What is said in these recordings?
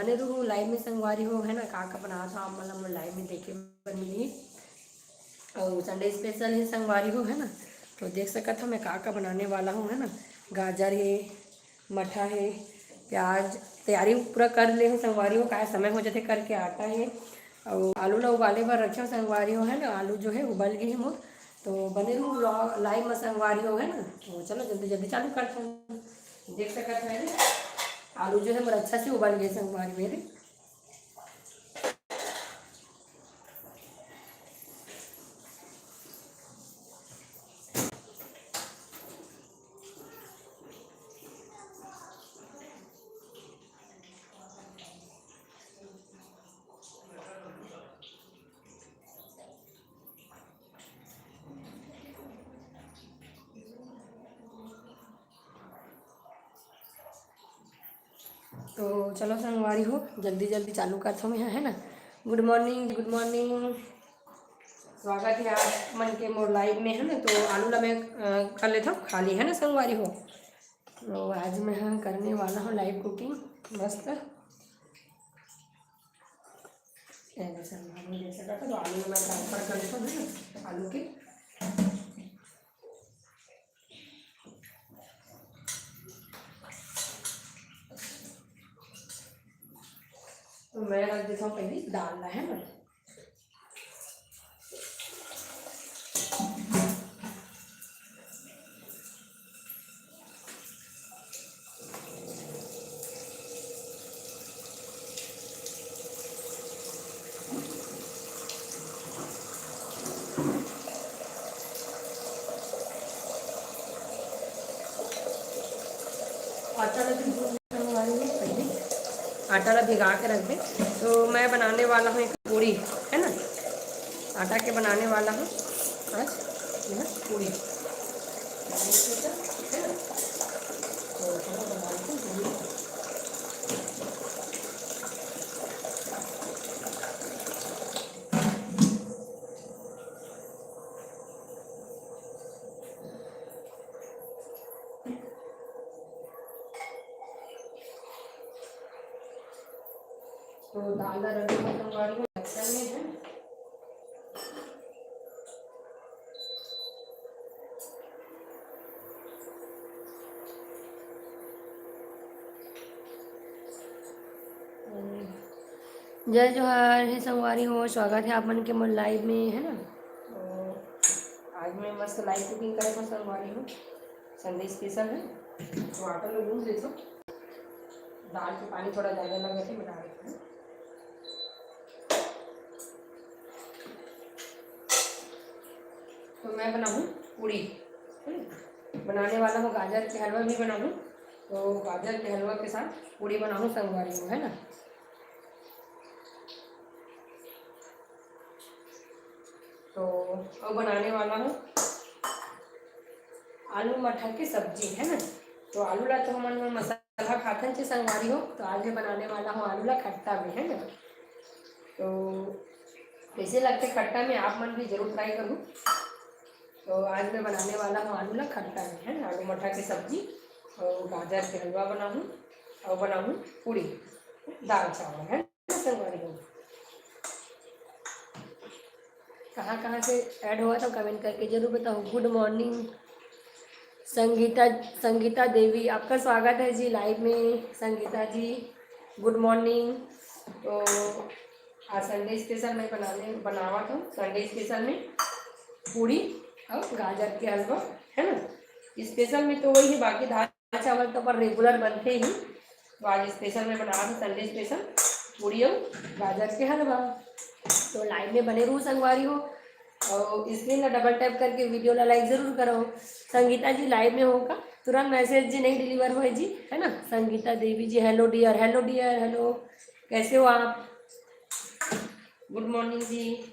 बने रहूँ लाइव में संगवारी हो, है ना। का बना था मतलब लाइव में देखे पर मिली और संडे स्पेशल ही संगवारी हो, है ना। तो देख सका था मैं का बनाने वाला हूँ, है ना। गाजर है, मठा है, प्याज तैयारी पूरा कर ले हूँ संगवारी हो, का समय हो जाते करके आटा है और आलू ला उबाले पर रखे हो संगवारी हो, है ना। आलू जो है उबल गए मोर, तो बने रहूँ लाइव में संगवारी हो, है ना। तो चलो जल्दी जल्दी चालू करते हैं। देख सकते हैं आलू जो है मोर अच्छा से उबल गए संगवारी मेरे। तो चलो संगवारी हो जल्दी जल्दी चालू करता हूँ मैं, है ना। Good morning, good morning. स्वागत है आप मन के मोर लाइव में, है ना। तो आलू ला मैं कर लेता हूँ खाली, है ना संगवारी हो। तो आज मैं करने वाला हूँ लाइव कुकिंग मस्त। संगवारी जैसे करता तो आलू में मैं ट्रांसफर कर लेता हूँ, है ना आलू के। तो मैं रख देता हूँ पहले दाल ला, है ना। आटा ला संगवारी हो पहले आटा ला भिगा के रख दे। तो मैं बनाने वाला हूँ एक पूड़ी, है ना। आटा के बनाने वाला हूँ आज यह पूड़ी, है ना। तो चलो बना लेते हैं पूड़ी। तो दाल ला रख दूँगा संगवारी हो ढक्कन में, है। जय जोहार है संगवारी हो, स्वागत है आप मन के मोर लाइव में, है ना। तो आज मैं मस्त लाइव कुकिंग करे तो संगवारी हो, संडे स्पेशल है। तो आटा लो गूंद देते, दाल के पानी थोड़ा ज़्यादा लगे थे बना देते हैं। तो मैं बनाऊँ पूड़ी, है ना। बनाने वाला हूँ गाजर के हलवा भी बनाऊँ, तो गाजर के हलवा के साथ पूड़ी बनाऊँ संगवारी हो, है ना। तो अब बनाने वाला हूँ आलू मटर की सब्जी, है ना। तो आलू ला तो हम मसाला खाते थे संगवारी हो, तो आज मैं बनाने वाला हूँ आलू ला खट्टा में, है ना। तो कैसे लगते खट्टा में आप मन भी जरूर ट्राई करूँ। तो आज मैं बनाने वाला हूँ आलू ला खट्टा में, है ना। आलू मटर की सब्जी और गाजर के हलवा बनाऊँ और बनाऊँ पूड़ी दाल चावल, है ना संगवारी हो। कहाँ कहाँ से ऐड हुआ तो कमेंट करके जरूर बताओ। गुड मॉर्निंग संगीता, संगीता देवी, आपका स्वागत है जी लाइव में। संगीता जी गुड मॉर्निंग। तो आज संडे स्पेशल मैं बनावा था संडे स्पेशल में पूड़ी और गाजर के हलवा, है ना। स्पेशल में तो वही है, बाकी दाल चावल तो पर रेगुलर बनते ही। तो आज स्पेशल में बना था संडे स्पेशल पूड़ी और गाजर के हलवा। तो लाइव में बने रहूँ संगवारी हो और स्क्रीन का डबल टैप करके वीडियो ला लाइक जरूर करो। संगीता जी लाइव में होगा, तुरंत मैसेज जी नहीं डिलीवर हुए जी, है ना। Sangeeta Devi ji hello dear, hello dear, hello, कैसे हो आप। Good morning ji.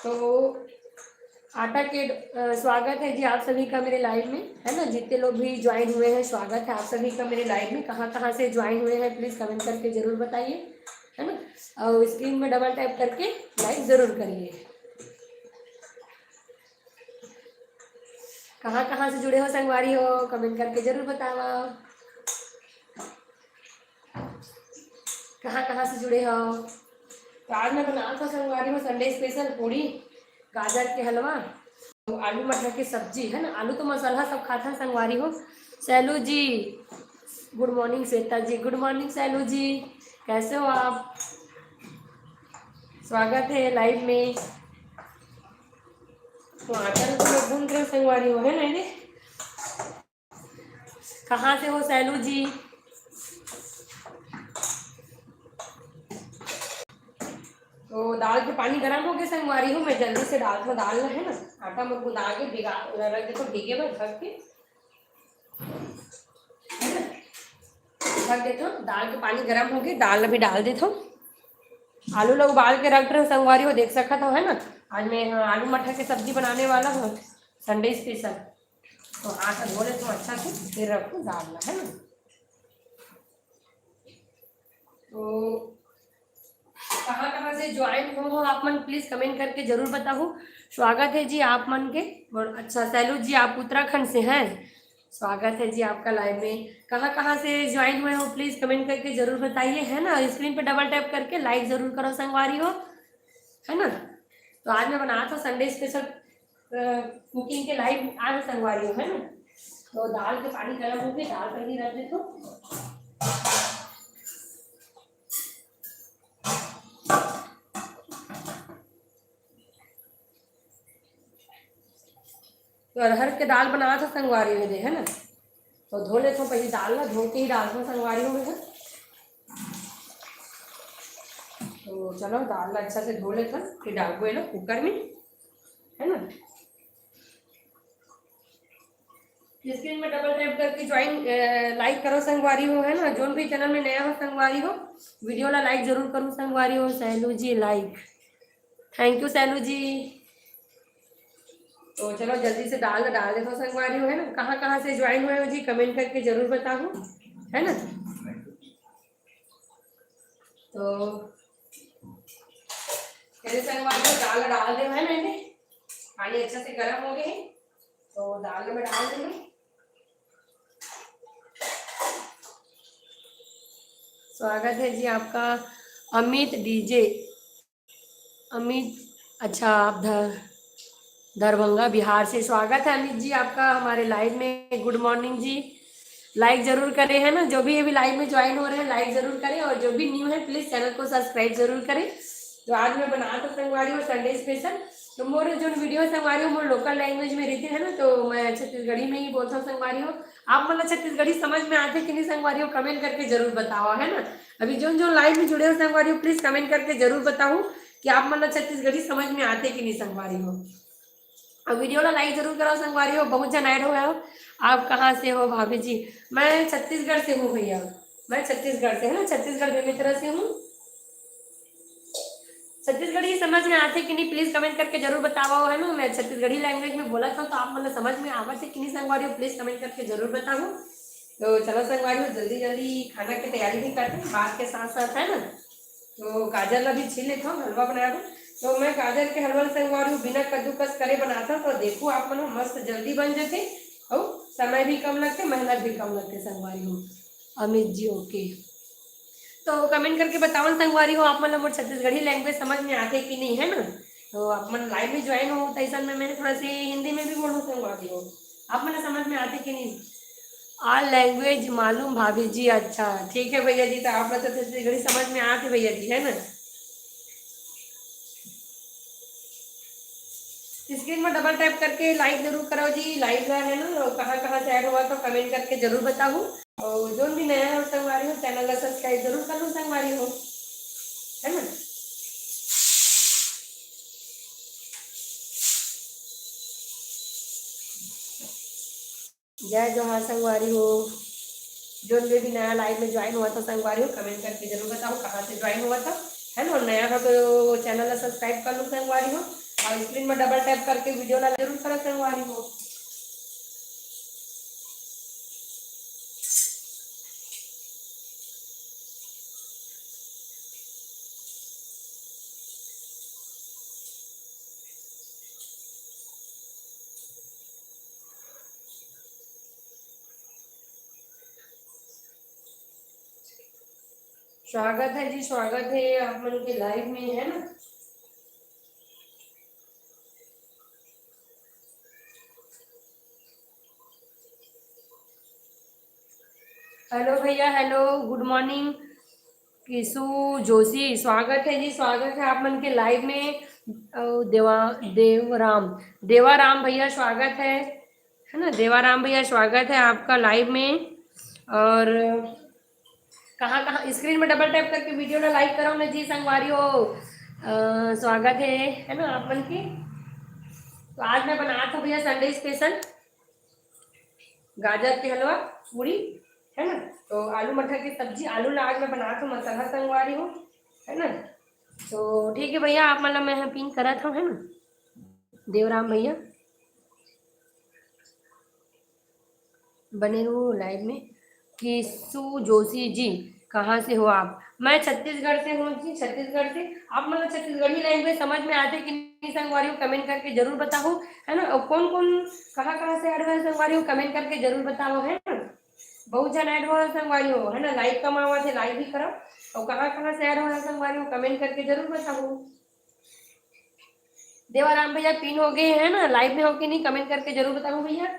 तो आटा के स्वागत है जी आप सभी का मेरे लाइव में, है ना। जितने लोग भी ज्वाइन हुए हैं स्वागत है आप सभी का मेरे लाइव में। कहाँ कहाँ से ज्वाइन हुए हैं प्लीज़ कमेंट करके ज़रूर बताइए, है ना। और स्क्रीन में डबल टैप करके लाइक ज़रूर करिए। कहाँ कहाँ से जुड़े हो संगवारी हो कमेंट करके जरूर बतावा। कहाँ कहाँ से जुड़े हो। तो आज मैं बना था संगवारी में संडे स्पेशल पूड़ी, गाजर के हलवा, तो आलू मटर की सब्जी है ना। आलू तो मसाला सब खाता है संगवारी हो। सैलू जी गुड मॉर्निंग। श्वेता जी गुड मॉर्निंग। सैलू जी कैसे हो आप? स्वागत है लाइव में। तो आजकल तो लोग घूम रहे हो संगवारी हो, है ना। कहाँ से हो सैलू जी? तो दाल के पानी गर्म हो गया संगवारी हूँ, मैं जल्दी से दाल में डालना है ना। आटा में गुदा के भिगा रख देता हूँ, भीगे में ढक के ढक देता हूँ। दाल के पानी गर्म हो गया, दाल अभी डाल देता हूँ। आलू लोग उबाल के रख रहे हो संगवारी हो, देख सकता था है ना। आज मैं आलू मटर की सब्जी बनाने वाला हूँ, संडे स्पेशल। तो आटा धो लेता हूँ अच्छा से, फिर रखूँ डालना है ना। तो कहाँ कहाँ से ज्वाइन हो आप मन प्लीज कमेंट करके जरूर बताओ। स्वागत है जी आप मन के। और अच्छा सैलू जी आप उत्तराखंड से हैं, स्वागत है जी आपका लाइव में। कहाँ कहाँ से ज्वाइन हुए हो प्लीज कमेंट करके जरूर बताइए, है ना। स्क्रीन पे डबल टैप करके लाइक जरूर करो संगवारी हो, है ना। तो आज मैं बनाया था संडे स्पेशल कुकिंग के लाइव आज संगवारी हो, है ना। तो दाल के पानी गर्म हो गए, दाल पर ही रख देते। तो अरहर के दाल बनाया था संगवारी में दे, है ना। तो धो लेता हूँ पहले, दाल ना धो के ही डालता हूँ संगवारी में है। तो चलो दाल ला अच्छा से धो लेता हूँ, फिर डाल ना कुकर में, है ना। स्क्रीन में डबल टैप करके ज्वाइन लाइक करो संगवारी हो, है ना। जो भी चैनल में नया हो संगवारी हो, वीडियो ला लाइक जरूर करूँ संगवारी हो। सैलू जी लाइक, थैंक यू सैलू जी। तो चलो जल्दी से दाल डाल देता हूँ संगवारी हो, है ना। कहाँ कहाँ से ज्वाइन हुए हो जी कमेंट करके जरूर बताओ, है ना। तो मेरे संगवारी हो दाल डाल दे, है मैंने पानी अच्छा से गर्म हो गए, तो दाल में डाल देंगे। स्वागत है जी आपका अमित डीजे। अमित अच्छा आप दरभंगा बिहार से। स्वागत है अमित जी आपका हमारे लाइव में। गुड मॉर्निंग जी। लाइक जरूर करें, है ना। जो भी अभी लाइव में ज्वाइन हो रहे हैं लाइक जरूर करें, और जो भी न्यू है प्लीज चैनल को सब्सक्राइब जरूर करें। तो आज मैं बना तो संगवारी हूँ संडे स्पेशल। तो मोर जो वीडियो संगवारी हूँ मोर लोकल लैंग्वेज में रहती है ना, तो मैं छत्तीसगढ़ी में ही बोलता हूँ संगवारी हूँ। आप मतलब छत्तीसगढ़ी समझ में आते कि नहीं संगवारी हो कमेंट करके जरूर बताओ, है ना। अभी जो जो लाइव में जुड़े हो संगवारी हो प्लीज कमेंट करके जरूर बताओ कि आप मतलब छत्तीसगढ़ी समझ में आते कि नहीं संगवारी हो। और वीडियो ला लाइक जरूर करो संगवारी हो, बहुत जन ऐड हुआ हो। आप कहाँ से हो भाभी जी? मैं छत्तीसगढ़ से हूँ भैया, मैं छत्तीसगढ़ से, है ना। छत्तीसगढ़ बेमेतरा से हूँ। छत्तीसगढ़ी समझ में आते कि नहीं प्लीज कमेंट करके जरूर बताओ, है ना। मैं छत्तीसगढ़ी लैंग्वेज में बोला था, तो आप मतलब समझ में आवा से कि नहीं संगवारी हो प्लीज कमेंट करके जरूर बताओ। तो चलो संगवारी हो जल्दी जल्दी खाना की तैयारी भी करते हैं बात के साथ साथ, है ना। तो गाजर ला भी छील लेता हूँ, हलवा बनाया था। तो मैं गाजर के हलवा संगवारी हूँ बिना कद्दूकस करे बनाता हूँ, तो देखो आप मन मस्त जल्दी बन जाते और समय भी कम लगते, मेहनत भी कम लगते संगवारी हूँ। अमित जी ओके। तो कमेंट करके बताओ संगवारी हो आप मतलब छत्तीसगढ़ी लैंग्वेज समझ में आते कि नहीं, है ना। तो आप मन लाइव में ज्वाइन हो तो ऐसा में मैंने थोड़ा सी हिंदी में भी बोलूँ संगवारी हो, आप मतलब समझ में आते कि नहीं। ऑल लैंग्वेज मालूम भाभी जी, अच्छा ठीक है भैया जी। तो आप मतलब छत्तीसगढ़ी समझ में आते भैया जी, है ना। स्क्रीन में डबल टैप करके लाइक जरूर करो जी, लाइक है ना। और कहाँ कहाँ से ऐड हुआ तो कमेंट करके जरूर बताओ। और जो भी नया है संगवारी हो चैनल का सब्सक्राइब जरूर कर लो संगवारी हो, है ना। जय जोहार संगवारी हो। जो भी नया लाइव में ज्वाइन हुआ था संगवारी हो कमेंट करके जरूर बताओ कहाँ से ज्वाइन हुआ था, है ना। और नया हो तो चैनल का सब्सक्राइब कर लो संगवारी हो, और स्क्रीन में डबल टैप करके वीडियो ला जरूर करो संगवारी हो। स्वागत है जी, स्वागत है आप मन के लाइव में, है ना। हेलो भैया, हेलो, गुड मॉर्निंग। किसु जोशी, स्वागत है जी, स्वागत है आप मन के लाइव में। देवा देवराम देवाराम भैया स्वागत है ना। देवाराम भैया स्वागत है आपका लाइव में। और कहाँ कहाँ स्क्रीन में डबल टैप करके वीडियो ना लाइक करो ना जी संगवारी हो। स्वागत है ना आप मन की। तो आज मैं बना था भैया संडे स्पेशल गाजर के हलवा पूरी, है ना। तो आलू मटर की सब्जी, आलू ला आज मैं बना था मसाला संगवारी हूँ, है ना। तो ठीक है भैया, आप मतलब मैं पिन करा था, है ना। देवराम भैया बने रहो लाइव में। किसु जोशी जी, कहाँ से हो आप? मैं छत्तीसगढ़ से हूँ जी, छत्तीसगढ़ से। आप मतलब छत्तीसगढ़ी लैंग्वेज समझ में आते कि नहीं संगवारी हो, कमेंट करके जरूर बताओ, है ना। और कौन कौन कहाँ कहाँ से ऐड हुआ है संगवारी हो, कमेंट करके जरूर बताओ, है ना। बहुत जन ऐड हुआ है संगवारी हो, है ना। लाइक कम आवा थे, लाइक भी करो। और कहाँ कहाँ से ऐड हुआ है संगवारी हो, कमेंट करके जरूर बताओ। देवाराम भैया पिन हो गए, है ना। लाइव में हो कि नहीं, कमेंट करके जरूर बताओ भैया।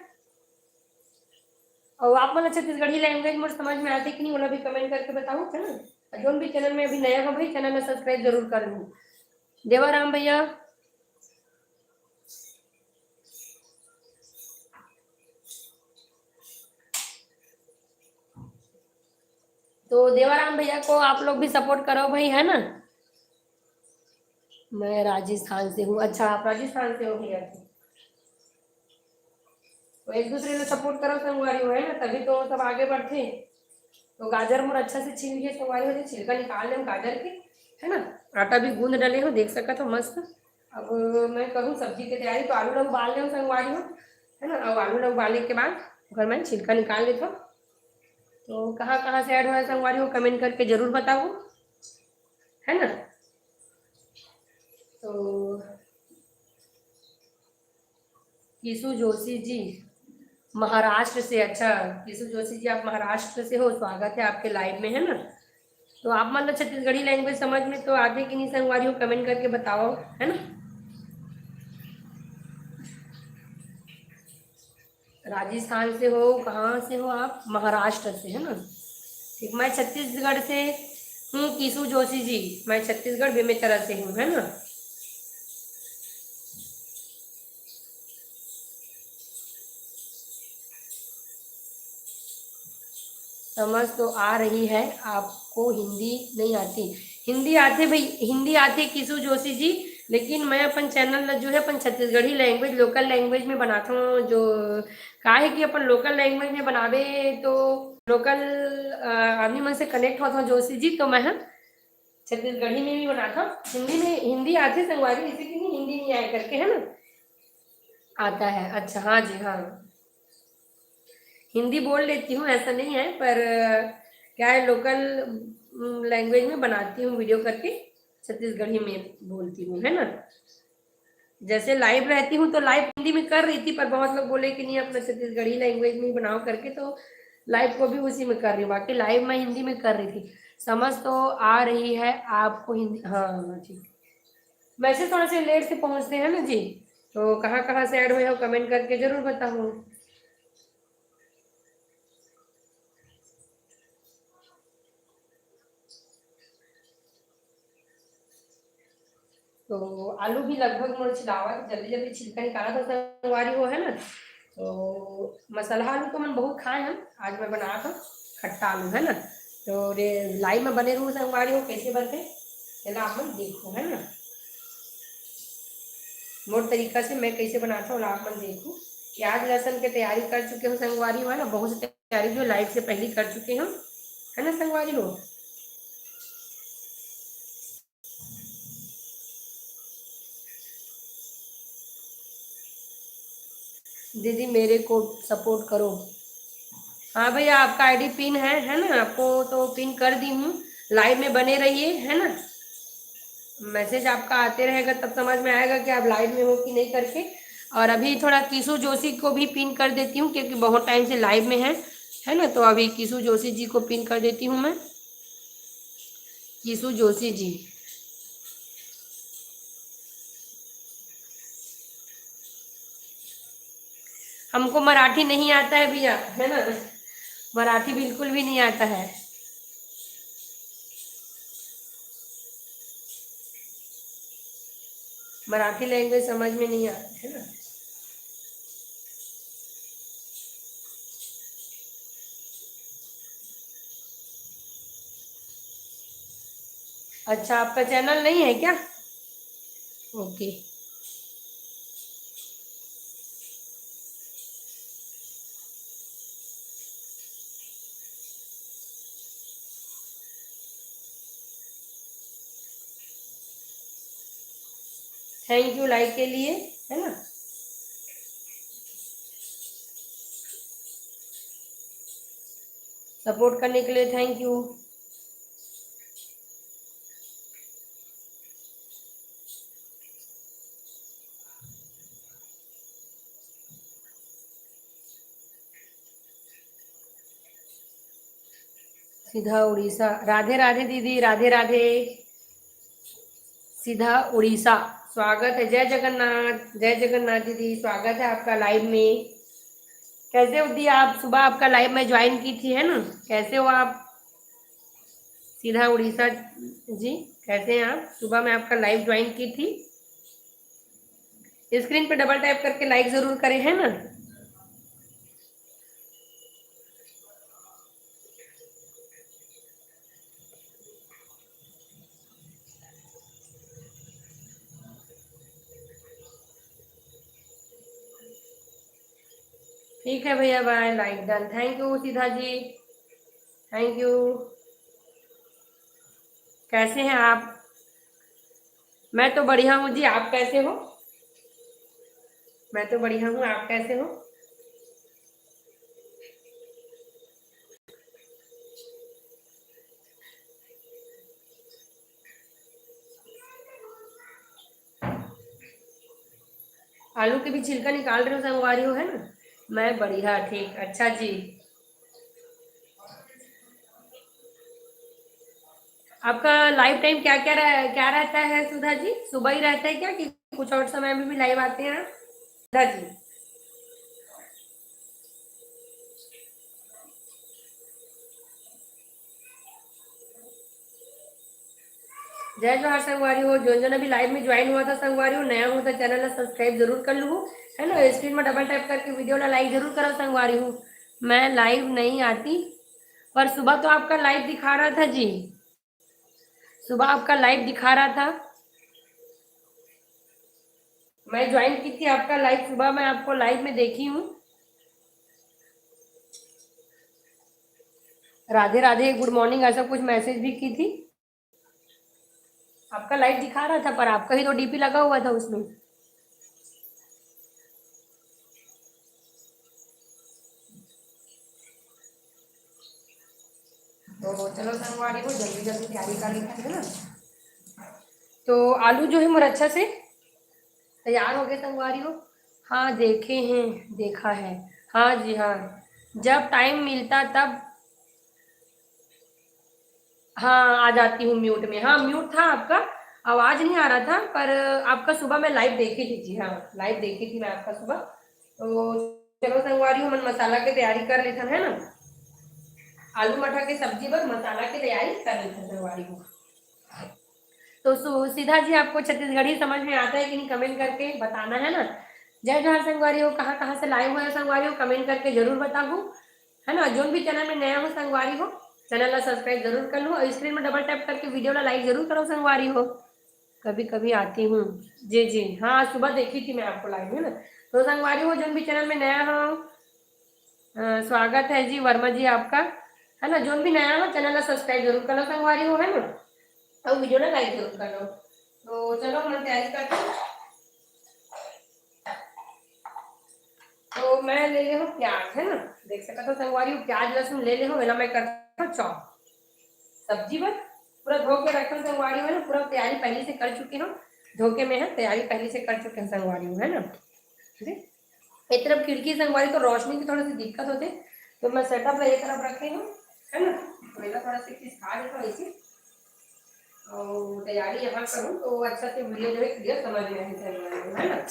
और आप मतलब छत्तीसगढ़ी लैंग्वेज मुझे समझ में आती कि नहीं, वो भी कमेंट करके बताओ, है ना। और जो भी चैनल में अभी नया हो भाई, चैनल में सब्सक्राइब जरूर कर लूँ। देवाराम भैया, तो देवाराम भैया को आप लोग भी सपोर्ट करो भाई, है ना। मैं राजस्थान से हूँ। अच्छा, आप राजस्थान से हो भैया। तो एक दूसरे को सपोर्ट करो संगवारी हो, है ना, तभी तो सब आगे बढ़ते। तो गाजर मोर अच्छा से छील के संगवारी हो, छिलका निकाल लें गाजर के, है ना। आटा भी गूंद डले हो, देख सका तो मस्त। अब मैं करूँ सब्जी की तैयारी, तो आलू लोग उबाल लें संगवारी हो, है ना। अब आलू लोग उबालने के बाद अगर मैं छिलका निकाल लेता हूँ। तो कहाँ कहाँ से ऐड हुआ है संगवारी हो, कमेंट करके जरूर बताओ, है ना। तो किशु जोशी जी महाराष्ट्र से, अच्छा किशु जोशी जी आप महाराष्ट्र से हो, स्वागत है आपके लाइव में, है ना। तो आप मतलब छत्तीसगढ़ी लैंग्वेज समझ में तो आते कि नहीं संगवारी हो, कमेंट करके बताओ, है ना। राजस्थान से हो, कहाँ से हो आप? महाराष्ट्र से, है ना। ठीक, मैं छत्तीसगढ़ से हूँ किशु जोशी जी, मैं छत्तीसगढ़ बेमेतरा से हूँ, है ना। समझ तो आ रही है, आपको हिंदी नहीं आती? हिंदी आते भाई, हिंदी आती किशु जोशी जी। लेकिन मैं अपन चैनल जो है अपन छत्तीसगढ़ी लैंग्वेज लोकल लैंग्वेज में बनाता हूँ। जो का है कि अपन लोकल लैंग्वेज में बनावे तो लोकल आदमी मन से कनेक्ट होता हूँ जोशी जी। तो मैं छत्तीसगढ़ी में भी बनाता हूँ, हिंदी में हिंदी आती संगवारी, इसी की नहीं हिंदी नहीं आया करके, है ना। आता है, अच्छा हाँ जी हाँ। हिंदी बोल लेती हूँ, ऐसा नहीं है, पर क्या है लोकल लैंग्वेज में बनाती हूँ वीडियो करके, छत्तीसगढ़ी में बोलती हूँ, है ना। जैसे लाइव रहती हूँ तो लाइव हिंदी में कर रही थी, पर बहुत लोग बोले कि नहीं अपना छत्तीसगढ़ी लैंग्वेज में बनाओ करके, तो लाइव को भी उसी में कर रही हूँ। बाकी लाइव मैं हिंदी में कर रही थी। समझ तो आ रही है आपको हिंदी, हाँ ठीक। वैसे थोड़ा से लेट से पहुँचते हैं ना जी। तो कहाँ कहाँ से ऐड हुए हो, कमेंट करके जरूर बताओ। तो आलू भी लगभग मोर छिलावा के जल्दी जल्दी छिलका निकाला था संगवारी हो, है ना। तो मसाला आलू तो मन बहुत खाए हम, आज मैं बना था खट्टा आलू, है ना। तो रे लाइव में बने रहूँ संगवारी हो, कैसे बनते चला आप मन देखो, है ना। मोर तरीका से मैं कैसे बनाता हूँ आप मन देखो। प्याज लहसुन की तैयारी कर चुके हो संगवारी हो, है ना। बहुत सी तैयारी जो लाइव से पहले कर चुके हैं, है ना संगवारी हो। दीदी मेरे को सपोर्ट करो। हाँ भैया, आपका आईडी पिन है ना, आपको तो पिन कर दी हूँ। लाइव में बने रहिए, है ना। मैसेज आपका आते रहेगा, तब समझ में आएगा कि आप लाइव में हो कि नहीं करके। और अभी थोड़ा किशु जोशी को भी पिन कर देती हूँ, क्योंकि बहुत टाइम से लाइव में है ना। तो अभी किशु जोशी जी को पिन कर देती हूँ मैं। कीसू जोशी जी। हमको मराठी नहीं आता है भैया, है ना, मराठी बिल्कुल भी नहीं आता है। मराठी लैंग्वेज समझ में नहीं आती है ना। अच्छा, आपका चैनल नहीं है क्या? ओके। थैंक यू लाइक के लिए, है ना। सपोर्ट करने के लिए थैंक यू। सीधा उड़ीसा, राधे राधे दीदी, राधे राधे। सीधा उड़ीसा, स्वागत है। जय जगन्नाथ, जय जगन्नाथ दीदी, स्वागत है आपका लाइव में। कैसे हो दी आप? सुबह आपका लाइव में ज्वाइन की थी, है ना। कैसे हो आप? सीधा उड़ीसा जी, कैसे हैं आप? सुबह मैं आपका लाइव ज्वाइन की थी। स्क्रीन पे डबल टैप करके लाइक जरूर करें, है ना। ठीक है भैया, bye, like done, thank you सीधा जी, थैंक यू। कैसे हैं आप? मैं तो बढ़िया हूँ जी, आप कैसे हो? मैं तो बढ़िया हूँ, आप कैसे हो? आलू के भी छिलका निकाल रहे हो, संगवारी हो, है ना। मैं बढ़िया, ठीक, अच्छा जी। आपका लाइव टाइम क्या रहता है सुधा जी? सुबह ही रहता है क्या कि कुछ और समय में भी लाइव आते हैं आप? सुधा जी, जय जोहार संगवारी हो। जो जन अभी लाइव में ज्वाइन हुआ था संगवारी हो, नया हो तो चैनल ला सब्सक्राइब जरूर कर लू, है ना। स्क्रीन में डबल टैप करके वीडियो ला लाइक जरूर करो संगवारी हो। मैं लाइव नहीं आती, पर सुबह तो आपका लाइव दिखा रहा था जी, सुबह आपका लाइव दिखा रहा था। मैं ज्वाइन की थी आपका लाइव, सुबह मैं आपको लाइव में देखी हूँ। राधे राधे, गुड मॉर्निंग, ऐसा कुछ मैसेज भी की थी। आपका लाइव दिखा रहा था, पर आपका ही तो डीपी लगा हुआ था उसमें। तो चलो संगवारी को जल्दी जल्दी तैयारी कर लेते हैं ना। तो आलू जो है मेरा अच्छा से तैयार हो गए संगवारी हो। हाँ देखे हैं, देखा है। हाँ जी हाँ, जब टाइम मिलता तब। हाँ आ जाती हूँ म्यूट में। हाँ म्यूट था आपका, आवाज नहीं आ रहा था, पर आपका सुबह मैं लाइव देखी थी जी। हाँ लाइव देखी थी मैं आपका सुबह। तो चलो संगवारी हो, मन मसाला की तैयारी कर लेते है ना। आलू मटर की सब्जी पर मसाला की तैयारी कर लेते संगवारी हो। तो सीधा जी, आपको छत्तीसगढ़ी समझ में आता है कि नहीं, कमेंट करके बताना, है ना। जय जहाँ संगवारी हो, कहाँ कहाँ से लाए हुए हैं संगवारी हो, कमेंट करके जरूर बताओ, है ना। जो भी चैनल में नया हो संगवारी हो, चैनल ला सब्सक्राइब जरूर कर लो और स्क्रीन में डबल टैप करके वीडियो ला लाइक जरूर करो संगवारी हो। कभी कभी आती हूँ जी जी। हाँ सुबह देखी थी मैं आपको लाइव, है ना। तो संगवारी हो, जो भी चैनल में नया हो, स्वागत है जी वर्मा जी आपका, है ना। जो भी नया हो चैनल ला सब्सक्राइब जरूर कर लो संगवारी हो, है ना, और वीडियो ना लाइक जरूर कर लो। तो चलो मैं तैयारी करती हूँ। तो मैं ले ले हूँ प्याज, है ना। देख सकते हो संगवारी हूँ, प्याज लहसुन ले ले हूँ, वेला मैं करता हूँ चॉप सब्जी बस। पूरा धो के रखा हूँ संगवारी हूँ, है ना। पूरा तैयारी पहले से कर चुके हूँ, धोखे में है, तैयारी पहले से कर चुके हैं संगवारी हूँ, है ना। ठीक है। एक तरफ खिड़की संगवारी तो रोशनी की थोड़ी सी दिक्कत होती, तो मैं सेटअप एक तरफ रखे हूँ, है ना। तो थोड़ा सा खिसका देता हूँ इसे। और तैयारी यहाँ करूँ तो अच्छा से वीडियो जो है क्लियर समझ में आए संगवारी हो, है ना।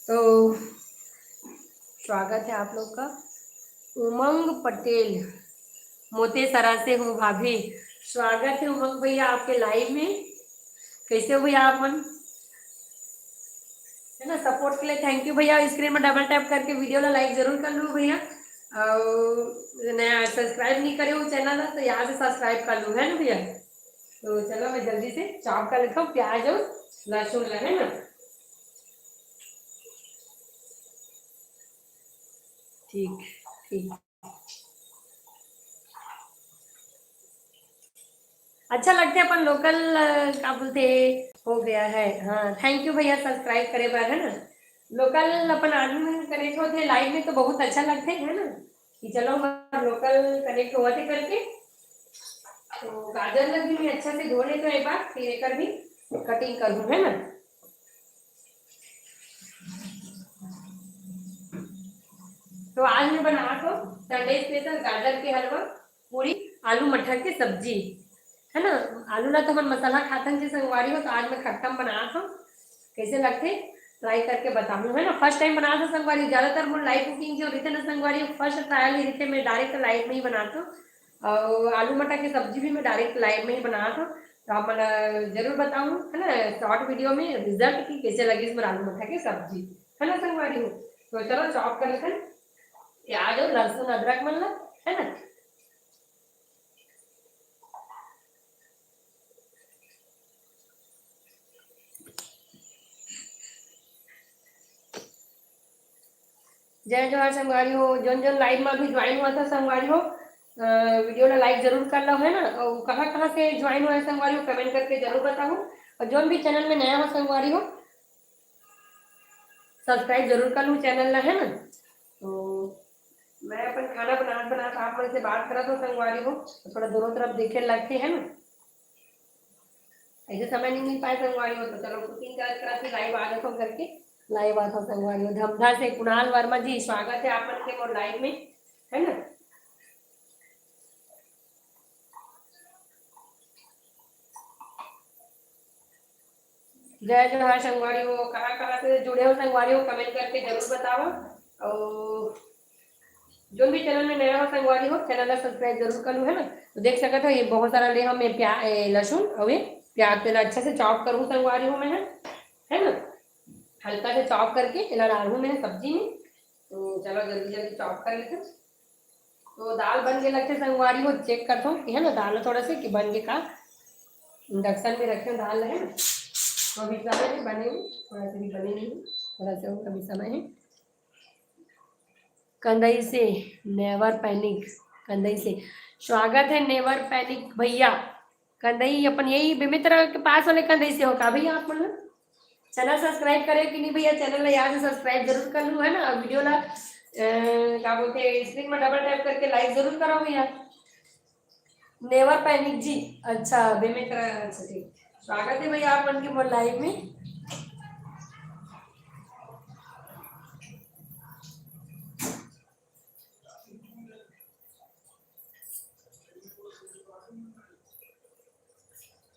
तो स्वागत है आप लोग का। उमंग पटेल मोतेसरा से हूँ भाभी। स्वागत है उमंग भैया आपके लाइव में। कैसे हो भैया आप मन, है ना। सपोर्ट के लिए थैंक यू भैया। स्क्रीन में डबल टैप करके वीडियो ला लाइक जरूर कर लो भैया। और नया सब्सक्राइब नहीं करे हो चैनल तो यहाँ से सब्सक्राइब कर लो, है ना भैया। तो चलो मैं जल्दी से चॉप कर लेता हूँ प्याज और लहसुन ला, है ना। ठीक ठीक, अच्छा लगता है अपन लोकल क्या बोलते हो गया है। हाँ थैंक यू भैया सब्सक्राइब करे बार, है ना। लोकल अपन आदमी में कनेक्ट होते लाइव में तो बहुत अच्छा लगता है ना कि चलो हम लोकल कनेक्ट होते करके। तो गाजर लगी मैं अच्छा से धो लेते एक बार, फिर एक भी कटिंग करूँ, है ना। तो आज मैं बना तो संडे स्पेशल गाजर के हलवा, पूरी, आलू मटर की सब्जी, है ना। आलू ला तो हम मसाला खाते हैं संगवारी हो, तो आज मैं खट्टम बना था। कैसे लगते ट्राई करके बताऊँ, है ना। फर्स्ट टाइम बना था संगवारी। ज़्यादातर वो लाइव कुकिंग जो रहते ना संगवारी, फर्स्ट ट्रायल ही रहते, मैं डायरेक्ट लाइव में ही बनाता हूँ। और आलू मटर की सब्जी भी मैं डायरेक्ट लाइव में ही बना था। तो आप मैं जरूर बताऊँ, है ना, शॉर्ट वीडियो में रिजल्ट की कैसे लगी इसमें आलू मटर की सब्जी, है ना संगवारी हो। तो चलो चॉप कर लेते हैं प्याज और लहसुन अदरक मतलब, है ना। जय जोहार संगवारी हो। जोन जोन लाइव में अभी ज्वाइन हुआ था संगवारी हो, वीडियो ना लाइक जरूर कर लो, है ना। और कहाँ कहाँ से ज्वाइन हुआ है संगवारी हो कमेंट करके जरूर बताओ। और जोन भी चैनल में नया हो संगवारी हो सब्सक्राइब जरूर कर लूँ चैनल ला, है ना। तो मैं अपन खाना बना आप मेरे से बात करा तो संगवारी हो, तो थोड़ा दोनों तरफ देखे लगते है ना। ऐसे समय नहीं मिल पाए संगवारी हो, तो चलो कुकिंग कर लाइव आ जाता करके लाइव आता संगवारी हो। धमधा से कुणाल वर्मा जी स्वागत है आप मन के और लाइव में, है ना। जय जोहार संगवारी हो। कहाँ कहाँ से जुड़े हो संगवारी हो कमेंट करके जरूर बताओ। और जो भी चैनल में नया हो संगवारी हो चैनल सब्सक्राइब जरूर कर लूँ, है ना। तो देख सकते हो ये बहुत सारा ले हम लहसुन और ये प्याज तेल अच्छे से चॉप करूँ संगवारी हूँ मैं, है ना। हल्का से चॉप करके इला डालूँ मैंने सब्जी में। तो चलो जल्दी जल्दी चॉप कर लेते हैं। तो दाल बन के लगते संगवारी हो चेक करता हूँ कि है ना दाल थोड़ा से कि बन के का इंडक्शन में रखे दाल, है ना। तो अभी समय है बने हुए, थोड़ा सा भी बने नहीं, थोड़ा सा अभी समय है। कंदई से नेवर पैनिक, कंदई से स्वागत है नेवर पैनिक भैया। कंदई अपन यही बेमित्र के पास वाले कंदई से हो का भैया आप मतलब। चैनल सब्सक्राइब करे कि नहीं भैया, चैनल ला याद से सब्सक्राइब जरूर कर लूँ, है ना। वीडियो ला क्या बोलते हैं स्क्रीन में डबल टैप करके लाइक जरूर करो भैया। नेवर पैनिक जी, अच्छा बेमित्र, अच्छा ठीक। स्वागत है भैया आप मन के लाइव में।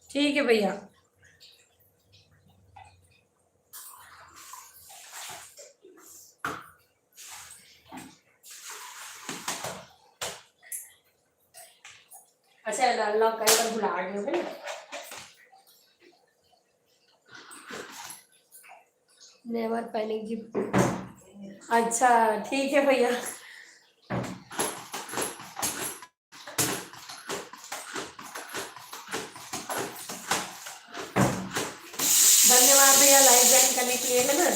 ठीक है भैया। अच्छा डालना कई बार भुला गए हो, है ना। नेवर पैनिक जी, अच्छा ठीक है भैया। धन्यवाद भैया लाइव ज्वाइन करने के लिए, है ना।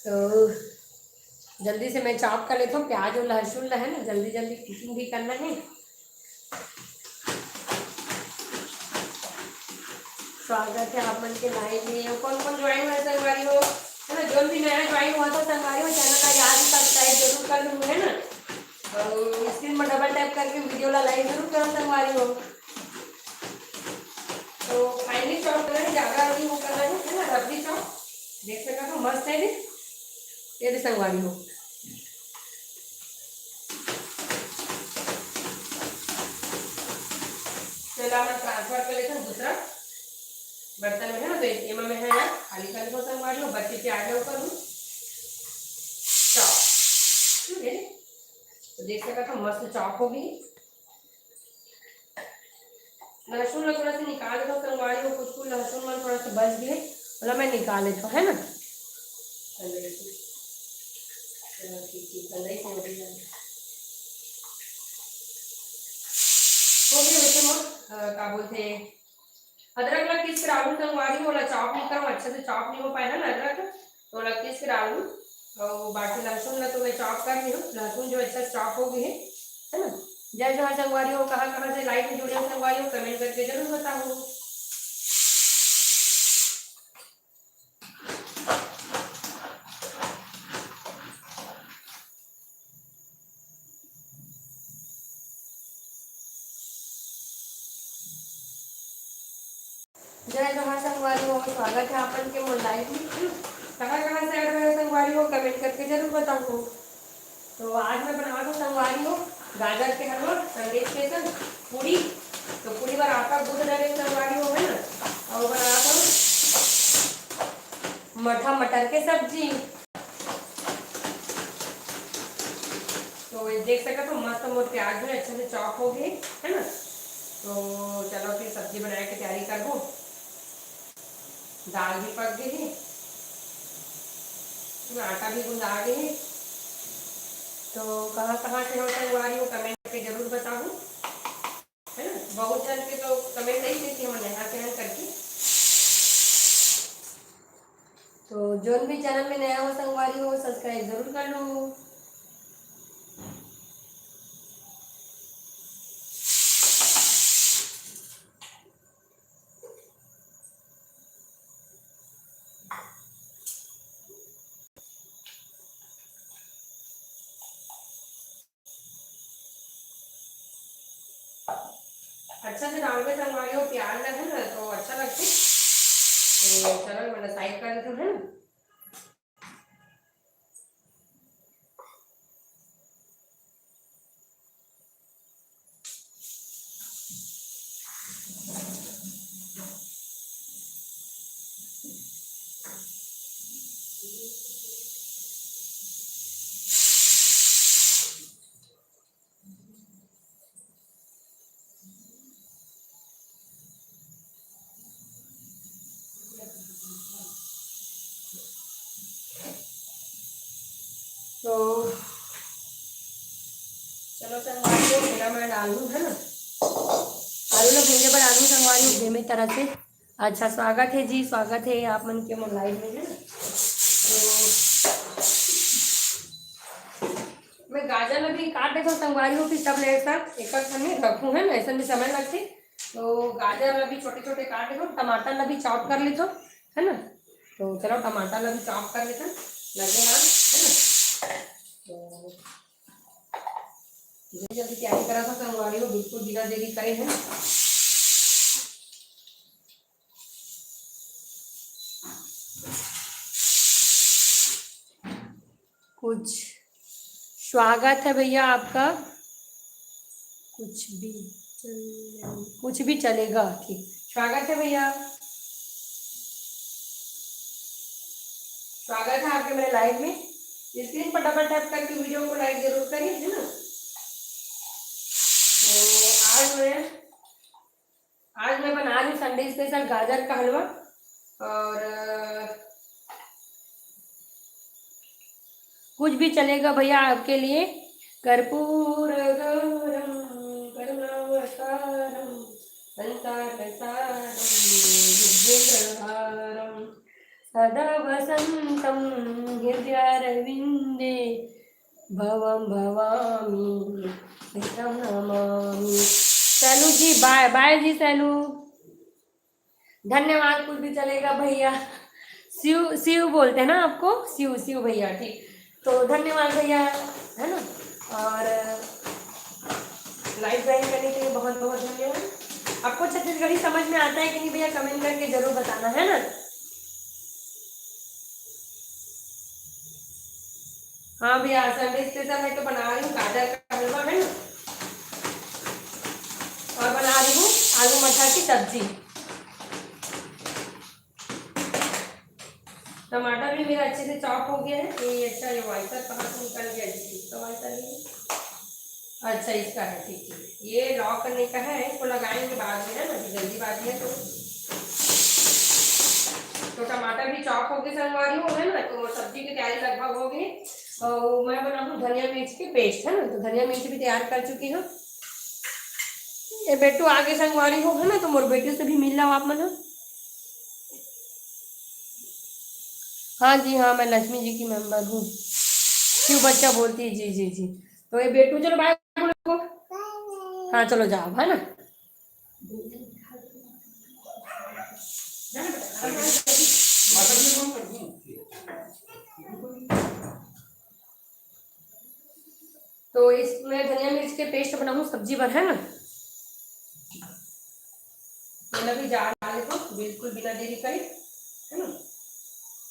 तो जल्दी से मैं चॉप कर लेता हूँ प्याज और लहसुन, है ना, जल्दी जल्दी कुकिंग भी करना है। स्वागत है आप मन के लाइव में। कौन कौन ज्वाइन हुआ संगवारी हो, है ना। जो भी नया ज्वाइन हुआ तो संगवारी में चैनल का याद सब्सक्राइब जरूर कर लूँगा, है ना। और स्क्रीन पर डबल टैप करके वीडियो ला लाइक जरूर करो संगवारी हो। तो फाइनली चॉप करना है, ज़्यादा अभी वो करना है ना, रबड़ी चॉप देख सका तो मस्त है ये भी संगवारी हो। चलो मैं ट्रांसफर कर लेता हूँ दूसरा बर्तन में, है ना। तो ये में है यार खाली खाली को संगवारी हो, बच्चे प्याज ऊपर हूँ चॉप, ठीक है। तो देख सका था मस्त चॉप होगी। लहसुन में थोड़ा सा निकाल दो संगवारी हो, कुछ लहसुन में थोड़ा सा बच भी है, मतलब मैं निकाल लेता हूँ, है ना। हो गया वैसे मैं क्या बोलते अदरक ला किस आलू संगवारी वाला चॉप नहीं करूँ, अच्छे से चॉप नहीं हो पाएगा ना अदरक, तो लग किस आलू और बाकी लहसुन ला तो मैं चॉप कर रही हूँ, लहसुन जो अच्छा चॉप हो गई है ना। जय जहाँ संगवारी हो, कहाँ से लाइव में जुड़े हो संगवारी हो, कमेंट करके जरूर बताओ। जय जहाँ संगवारी हो, स्वागत है आपन के मोर लाइव में, कहाँ से ऐड हुए संगवारी हो, कमेंट करके जरूर बताओ। तो आज मैं बना दूँ संगवारी हो गाजर के हलवा, संडे स्पेशल पूरी। तो पूरी बार आटा गूंद डाले संगवारी हो, है ना। और बना दूँ मठा मटर के सब्जी। तो ये देख सका तो मस्त मोर प्याज में अच्छे से चॉप हो गई, है ना। तो चलो फिर सब्जी बनाने की तैयारी कर दूँ, दाल भी पक गई है, आटा भी गूंदा गई है। तो कहाँ से हो संगवारी हो, कमेंट करके जरूर बताओ, है ना। बहुत जन के तो कमेंट नहीं देती हम यहाँ पे करके। तो जो भी चैनल में नया हो संगवारी हो, सब्सक्राइब जरूर कर लो। अच्छा से डाल के संगवारी हो, प्याज लगे ना तो अच्छा लगता है। तो चलो मैंने साइड कर देती हूँ, है ना। तो चलो संगवारी हो मेरा मैं डाल दूँ, है ना। आलू लोग भूंगे पर आलू संगवारी हो धीमे तरह से। अच्छा स्वागत है जी, स्वागत है आप मन के मोर लाइव में, है ना। तो मैं गाजर में भी काट देता हूँ संगवारी हो, फिर सब ले साथ एक में रखूँ, है ना। ऐसा भी समय लगती। तो गाजर में भी छोटे छोटे काट देता हूँ, टमाटर में भी चॉप कर लेता हूँ, है ना। तो चलो टमाटर में भी चॉप कर लेता हूँ, लगे हाँ, है ना। तो जल्दी जल्दी तैयारी करा था संगवारी हो, बिल्कुल बिना देरी करे, है ना। कुछ स्वागत है भैया आपका, कुछ भी चलेगा, ठीक। स्वागत है भैया, स्वागत है आपके मेरे लाइव में। स्क्रीन पर डबल टैप करके वीडियो को लाइक जरूर करिए, है ना। तो आज मैं बना रही हूँ संडे स्पेशल गाजर का हलवा। और कुछ भी चलेगा भैया आपके लिए। कर्पूर गौरम करुणावतारम संतापसारम विघ्नहारम सदा वसंतं हृदयारविन्दे भवं भवामि नित्यं नमामि। सैलू जी बाय बाय जी, सैलू धन्यवाद। कुछ भी चलेगा भैया, शिव शिव बोलते हैं ना आपको, शिव शिव भैया, ठीक। तो धन्यवाद भैया, है ना। और लाइव ज्वाइन करने के लिए बहुत बहुत धन्यवाद। आपको छत्तीसगढ़ी समझ में आता है कि नहीं भैया, कमेंट करके जरूर बताना, है ना। हाँ भैया, संडे स्पेशल मैं तो बना रही हूँ गाजर का हलवा, है ना, और बना रही हूँ आलू मटर की सब्जी। टमाटर भी मेरा अच्छे से चॉप हो गया है। ये अच्छा, ये वाइसर कहाँ से निकल गया, इसका वाइसर नहीं, अच्छा इसका है, ठीक है। ये लॉक करने का है, इसको लगाएंगे बाद में, है ना, जल्दी बात है। तो टमाटर भी चॉप हो गए संगवारी हो, है ना, तो सब्जी की तैयारी लगभग हो गई। और मैं बनाऊँ धनिया मिर्च की पेस्ट, है ना, तो धनिया मिर्च भी तैयार कर चुकी हूँ। ये बेटू आगे संगवारी हो, है ना, तो मोर बेटे से भी मिल लो आप मन। हाँ जी, हाँ, मैं लक्ष्मी जी की मेंबर हूँ। क्यों बच्चा बोलती है, जी जी जी। तो ये बेटू चलो बाय बोलो। हाँ चलो जाओ, है ना। तो इसमें धनिया मिर्च के पेस्ट बनाऊँ सब्जी पर, है ना। मैंने भी जार डाल लेता हूँ बिल्कुल बिना देरी करे, है ना।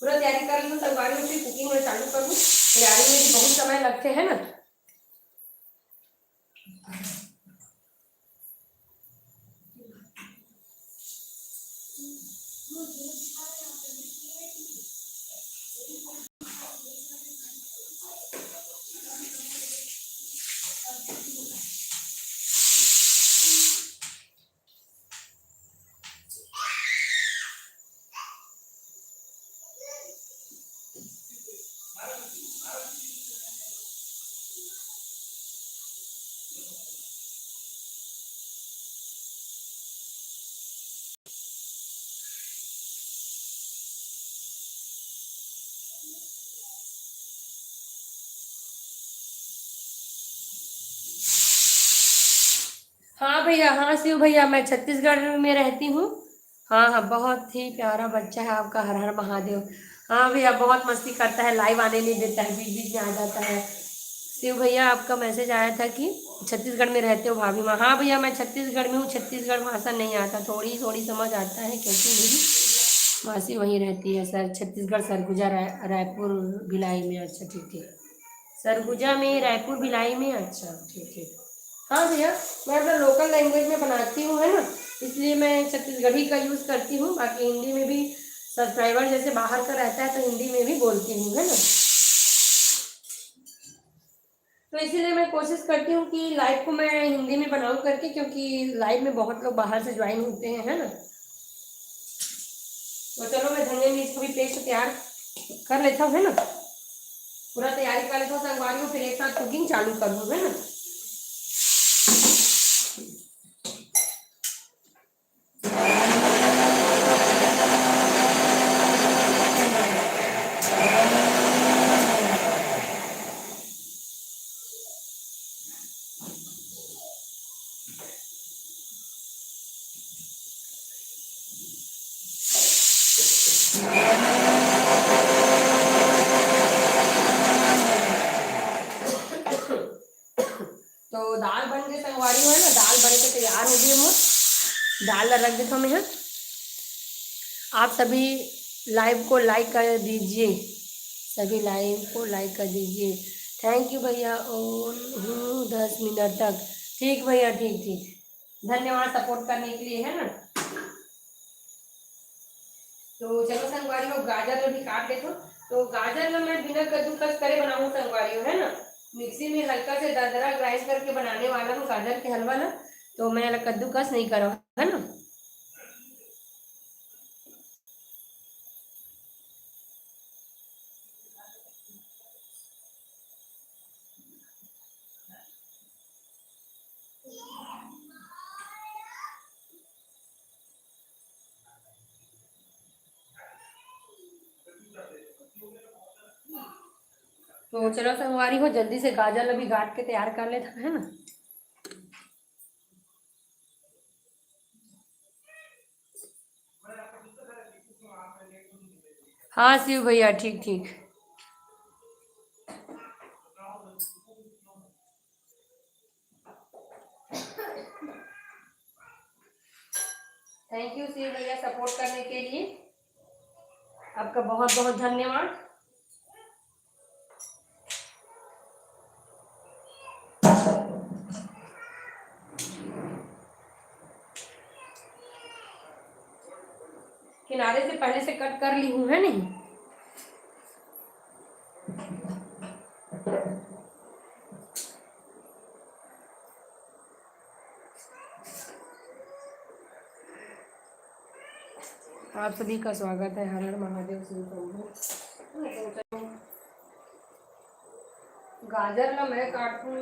पूरा तैयारी कर लूँ, तैयारी में फिर कुकिंग में चालू कर लूँ। तैयारी में भी बहुत समय लगते हैं ना। हाँ भैया, हाँ शिव भैया, मैं छत्तीसगढ़ में रहती हूँ। हाँ हाँ, बहुत ही प्यारा बच्चा है आपका, हर हर महादेव। हाँ भैया, बहुत मस्ती करता है, लाइव आने नहीं देता है, बीच बीच में आ जाता है। शिव भैया, आपका मैसेज आया था कि छत्तीसगढ़ में रहते हो भाभी माँ। हाँ भैया, मैं छत्तीसगढ़ में हूँ। छत्तीसगढ़ भाषा नहीं आता, थोड़ी थोड़ी समझ आता है, क्योंकि मेरी मासी वहीं रहती है, सर छत्तीसगढ़ सरगुजा रायपुर भिलाई में। अच्छा ठीक ठीक, सरगुजा में, रायपुर भिलाई में, अच्छा ठीक ठीक। हाँ भैया, मैं अपना लोकल लैंग्वेज में बनाती हूँ, है ना, इसलिए मैं छत्तीसगढ़ी का यूज़ करती हूँ। बाकी हिंदी में भी सब्सक्राइबर जैसे बाहर का रहता है तो हिंदी में भी बोलती हूँ, है ना। तो इसीलिए मैं कोशिश करती हूँ कि लाइव को मैं हिंदी में बनाऊँ करके, क्योंकि लाइव में बहुत लोग बाहर से ज्वाइन होते हैं, है ना। तो चलो मैं धनिया मिर्च को भी पेस्ट तैयार कर लेता हूँ, है ना। पूरा तैयारी कर लेता हूँ संगवारी को, फिर एक साथ कुकिंग चालू कर दूँ, है ना। तो दाल बन के संगवारी हो, है ना, दाल बन के तैयार हो गई मोर। दाल रख देता हूँ मैं यहाँ। आप सभी लाइव को लाइक कर दीजिए, सभी लाइव को लाइक कर दीजिए। थैंक यू भैया, और हूँ 10 मिनट तक। ठीक भैया, ठीक ठीक, धन्यवाद सपोर्ट करने के लिए, है ना। तो चलो संगवारी हो, गाजर में भी काट लेते हो। तो गाजर में मैं बिना कद्दूकस करे बनाऊँ संगवारी हो, है ना। मिक्सी में हल्का से दरदरा ग्राइंड करके बनाने वाला हूँ गाजर के हलवा ना। तो मैं कद्दूकस नहीं करा, है ना। तो चलो संगवारी हो, जल्दी से गाजर अभी काट के तैयार कर लेता, है ना। हाँ शिव भैया, ठीक ठीक। थैंक यू शिव भैया सपोर्ट करने के लिए, आपका बहुत बहुत धन्यवाद। किनारे से पहले से कट कर ली हूँ, है नहीं? आप सभी का स्वागत है। हर हर महादेव शिव शंभू। गाजर ना मैं काटूं,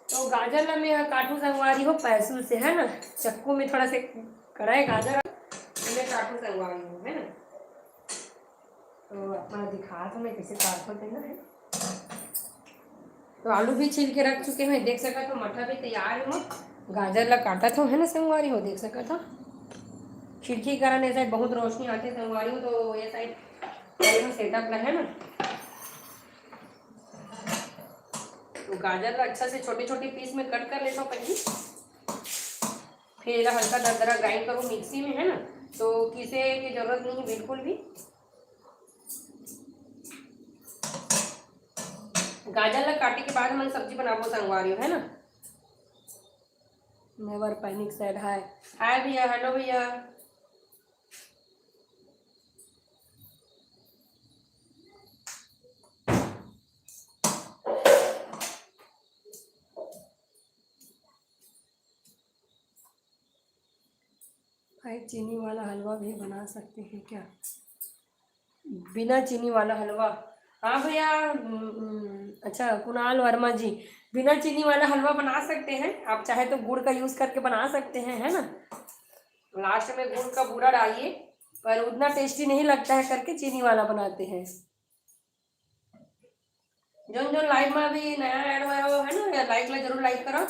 तो गाजर ना मैं काटू संगवारी हो पैसों से, है ना? चक्कू में थोड़ा से कढ़ाई गाजर मैं काटू संगवारी हूँ, है ना? तो अपना दिखा तो मैं कैसे काटता देना है। तो आलू भी छील के रख चुके हैं, देख सका तो मटर भी तैयार हो। गाजर ला काटा तो है ना संगवारी हो, देख सका था। खिड़की के कारण ये साइड बहुत रोशनी आती है संगवारी हो, तो ये साइड सेटअप ला है ना। तो गाजर का अच्छा से छोटे छोटे पीस में कट कर लेता हूँ पहले, फिर हल्का दरदरा ग्राइंड करूँ मिक्सी में, है ना। तो किसे की जरूरत नहीं है बिल्कुल भी। गाजर ला काटे के बाद हम सब्जी बनाबो संगवारी हो, है ना। नेवर पैनिक सैड हाय हाय भैया, हेलो भैया। भाई चीनी वाला हलवा भी बना सकते हैं क्या? बिना चीनी वाला हलवा? हाँ भैया, अच्छा कुणाल वर्मा जी, बिना चीनी वाला हलवा बना सकते हैं। आप चाहे तो गुड़ का यूज़ करके बना सकते हैं, है ना। लास्ट में गुड़ का बूरा डालिए, पर उतना टेस्टी नहीं लगता है करके चीनी वाला बनाते हैं। जो जो लाइव में अभी नया ऐड हुआ है ना, लाइक ला जरूर लाइक करो,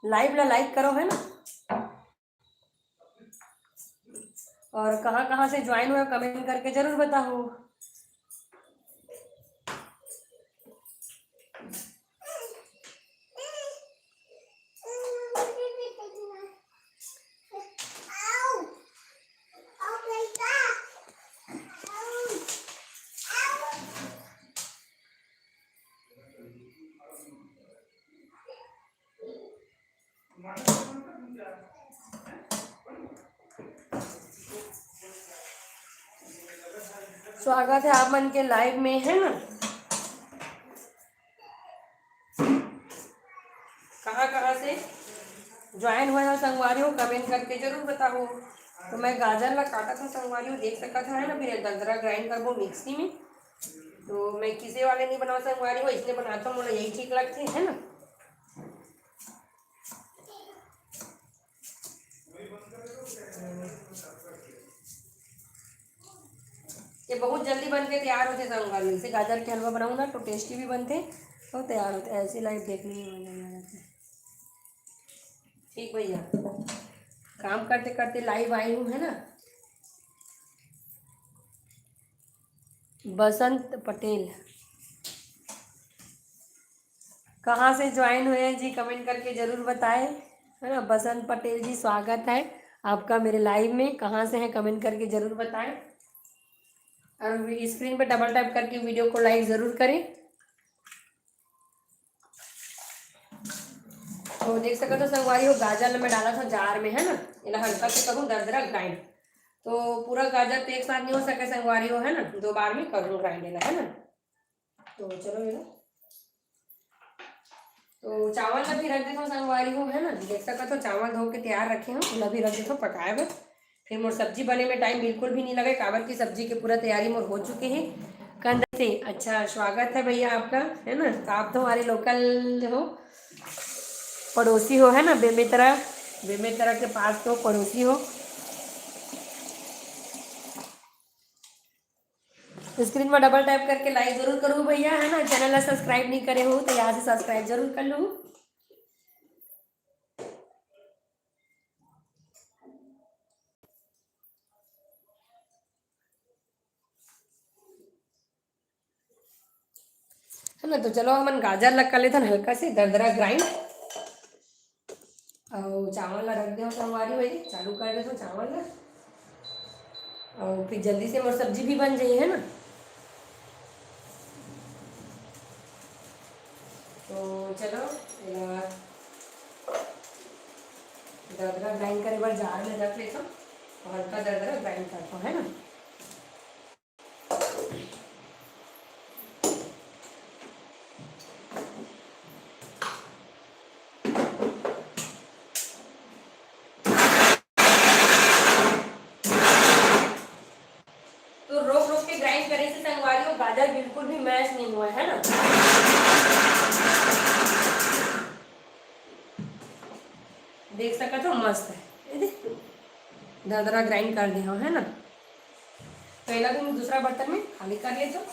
लाइव ला लाइक करो, है ना। और कहाँ कहाँ से ज्वाइन हुआ कमेंट करके जरूर बताओ। स्वागत है आप मन के लाइव में, है ना। कहाँ कहाँ से ज्वाइन हुआ है संगवारी हो कमेंट करके जरूर बताओ। तो मैं गाजर ला काटा था संगवारी हो, देख सका था, है ना। फिर दरदरा ग्राइंड कर वो मिक्सी में। तो मैं किसी वाले नहीं बनाओ संगवारी हो, इसलिए बनाता हूँ, मुझे यही ठीक लगते है ना। ये बहुत जल्दी बन के तैयार होते संगवारी से। गाजर के हलवा बनाऊँ ना तो टेस्टी भी बनते और तैयार होते। ऐसी लाइव देखने में मजा आ जाता है। ठीक भैया, काम करते करते लाइव आई हूँ, है ना। बसंत पटेल कहाँ से ज्वाइन हुए हैं जी, कमेंट करके ज़रूर बताएं, है ना। बसंत पटेल जी स्वागत है आपका मेरे लाइव में। कहाँ से हैं कमेंट करके ज़रूर बताएं, और स्क्रीन पे डबल टैप करके वीडियो को लाइक ज़रूर करें। तो देख सकते हो संगवारी हो, गाजर में डाला था जार में, है ना। ये हल्का से करूँ दरदरा ग्राइंड, तो पूरा गाजर तो एक साथ नहीं हो सके संगवारी हो, है ना। 2 बार में करूँ ग्राइंड, है ना। तो चलो ये तो चावल ला भी रख देता हूँ संगवारी हो, है ना। देख सका तो चावल धो के तैयार रखे हूँ, ला भी रख देता हूँ पकाए हुए। फिर मोर सब्जी बने में टाइम बिल्कुल भी नहीं लगे, काबर की सब्जी की पूरा तैयारी मोर हो चुके हैं कंद से। अच्छा स्वागत है भैया आपका, है ना। तो आप तो हमारे लोकल हो, पड़ोसी हो, है ना। बेमेतरा के पास तो पड़ोसी हो। स्क्रीन में डबल टैप करके लाइक जरूर करूँ भैया, है ना। चैनल सब्सक्राइब नहीं करे हो तो यहाँ से सब्सक्राइब जरूर कर लूँ। है ना। तो चलो हम गाजर लग कर लेते हैं हल्का से दरदरा ग्राइंड, और चावल ला रख दो संगवारी भाई, चालू कर दे तो चावल ला, और फिर जल्दी से मोर सब्जी भी बन जाइए, है ना। तो चलो दरदरा ग्राइंड करे बार जार में रख लेता हूँ और हल्का दरदरा ग्राइंड करता हूँ, है ना। तो रोक रोक के ग्राइंड करे से संगवारी हो गाजर बिल्कुल भी मैश नहीं हुआ है ना। देख सका तो मस्त है, दरदरा ग्राइंड कर दिया है ना। पहला भी मैं दूसरा बर्तन में खाली कर लेता हूँ।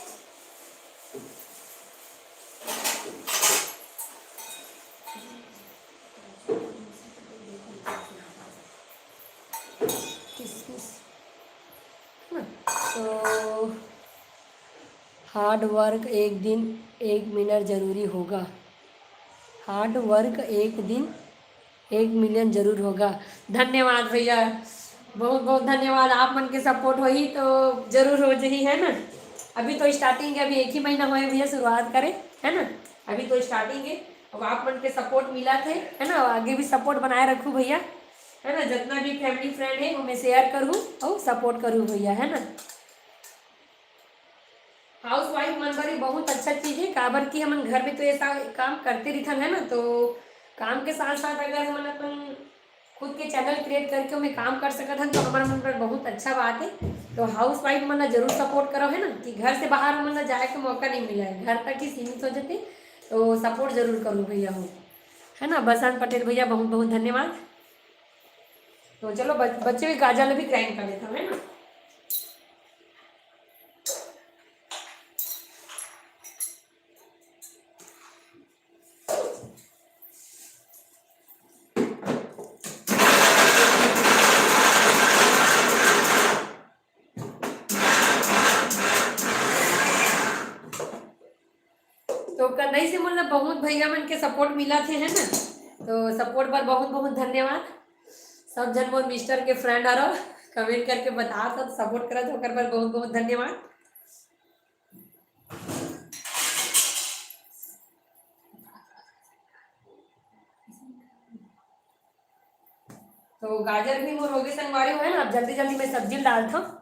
तो हार्ड वर्क एक दिन 1 मिनट ज़रूरी होगा, हार्ड वर्क एक दिन 1 मिलियन जरूर होगा। धन्यवाद भैया, बहुत बहुत धन्यवाद। आप मन के सपोर्ट हो ही तो जरूर हो जाही, है ना। अभी तो स्टार्टिंग है, अभी 1 ही महीना हुआ है भैया शुरुआत करें, है ना। अभी तो स्टार्टिंग है, अब आप मन के सपोर्ट मिला थे, है ना। आगे भी सपोर्ट बनाए रखूँ भैया, है ना। जितना भी फैमिली फ्रेंड है वो मैं शेयर करूँ और सपोर्ट करूँ भैया, है ना। हाउस वाइफ मन बर बहुत अच्छा चीज़ है, काबर की हम घर में तो ऐसा काम करते रहथन, है ना। तो काम के साथ साथ अगर हम अपन खुद के चैनल क्रिएट करके हमें काम कर सकते हैं तो हमारा मन पर बहुत अच्छा बात है। तो हाउस वाइफ मन जरूर सपोर्ट करो, है ना, कि घर से बाहर मन जाए के मौका नहीं मिला है, घर तक ही सीमित हो जाते। तो सपोर्ट जरूर करूँ भैया हो, है ना। बसंत पटेल भैया बहुत बहुत धन्यवाद। तो चलो बच्चे भी गाजर भी ग्राइंड कर लेता हूँ, है ना। तो कन्हई से मतलब बहुत भैया मन के सपोर्ट मिला थे, है ना। तो सपोर्ट पर बहुत बहुत धन्यवाद। सब जन मोर मिस्टर के फ्रेंड आ रहा कमेंट करके बता सब सपोर्ट करा तो पर बहुत बहुत धन्यवाद। तो गाजर भी मोर हो गए संगवारी हुए ना, अब जल्दी जल्दी मैं सब्जी डालता हूँ।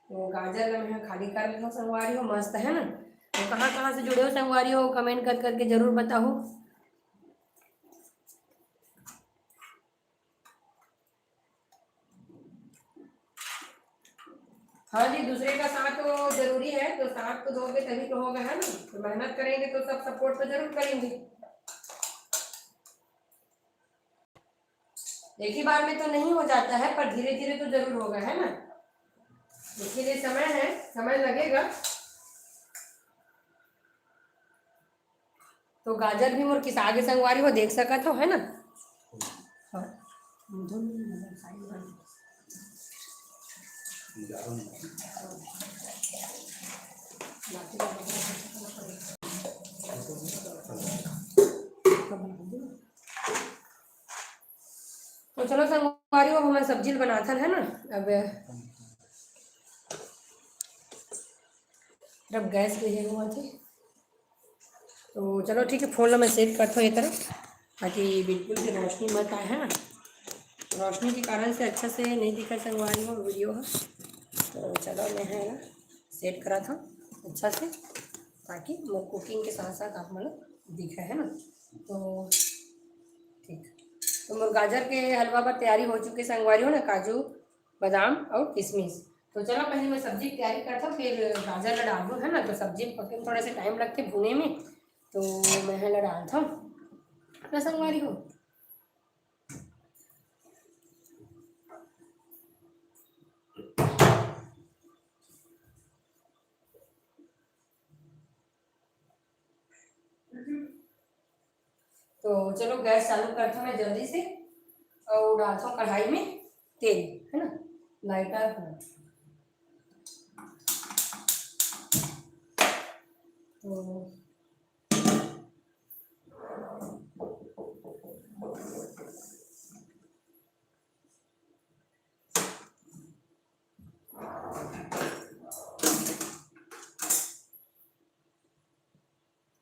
तो गाजर का मैं खाली कर लेता हूँ संगवारी हो, मस्त है ना। तो कहाँ कहाँ से जुड़े हो संगवारी हो कमेंट कर करके जरूर बताओ। हाँ जी, दूसरे का साथ तो जरूरी है, तो साथ तो दोगे तभी तो होगा, है ना। तो मेहनत करेंगे तो सब सपोर्ट तो जरूर करेंगे। एक ही बार में तो नहीं हो जाता है, पर धीरे धीरे तो जरूर होगा, है ना। इसके लिए समय है, समय लगेगा। तो गाजर भी मोर किस आगे संगवारी हो देख सका था, है ना। हाँ। तो चलो संगवारी हो हमारे सब्जी बनाता है ना। अब जब गैस पे है हुआ थे, तो चलो ठीक है, फोन मैं सेट करता हूँ ये तरफ ताकि बिल्कुल भी रोशनी मत आए, है ना। रोशनी के कारण से अच्छा से नहीं दिखा संगवारी हो वीडियो है। तो चलो मैं है ना सेट करा था अच्छा से ताकि वो कुकिंग के साथ साथ आप मतलब दिखे, है ना। तो ठीक, तो मोर गाजर के हलवा पर तैयारी हो चुकी है संगवारी हो ना, काजू बादाम और किशमिश। तो चलो पहले मैं सब्जी की तैयारी करता हूँ, फिर गाजर ला डाल दूँ, है ना। तो सब्जी पकने में थोड़ा सा टाइम लगते भुने में, तो मैं है ला डालता हूँ ना संगवारी हो। तो चलो गैस चालू करती हूँ मैं जल्दी से और डालता हूँ कढ़ाई में तेल, है ना, लाइटर।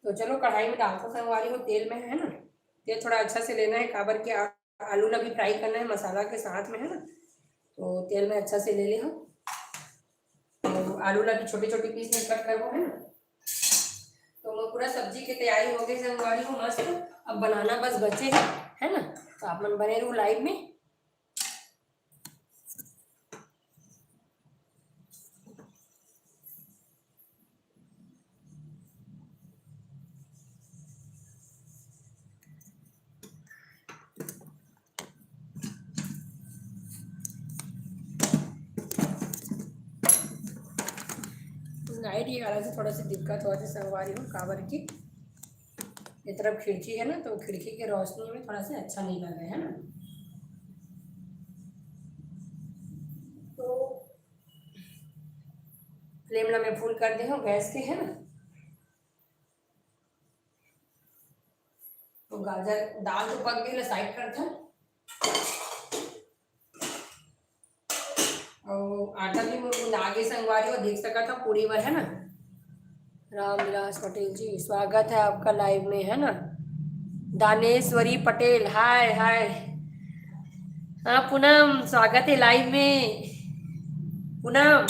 तो चलो कढ़ाई में डालता हूँ संगवारी हो तेल में, है ना। तेल थोड़ा अच्छा से लेना है काबर के आलू ला भी फ्राई करना है मसाला के साथ में, है ना। तो तेल में अच्छा से ले ले हम, तो आलू ला भी छोटे छोटे पीस में कट करबो, है ना। तो मैं पूरा सब्जी की तैयारी हो गई संगवारी हो मस्त। अब बनाना बस बचे है ना। तो आप मन बने रहो लाइव में। नाइट ये वाला से थोड़ा सी दिक्कत हो जाती संगवारी हो काबर की ये तरफ खिड़की है ना, तो खिड़की के रोशनी में थोड़ा सा अच्छा नहीं लग रहा है ना। तो फ्लेम ला मैं फुल कर दे हूँ गैस के, है ना। तो गाजर दाल तो पक गई, साइड कर था। और आटा भी मुझे आगे संगवारी हो देख सका था पूरी बार, है ना। रामविलास पटेल जी स्वागत है आपका लाइव में, है ना। दानेश्वरी पटेल हाय हाय। हाँ पूनम स्वागत है लाइव में। पूनम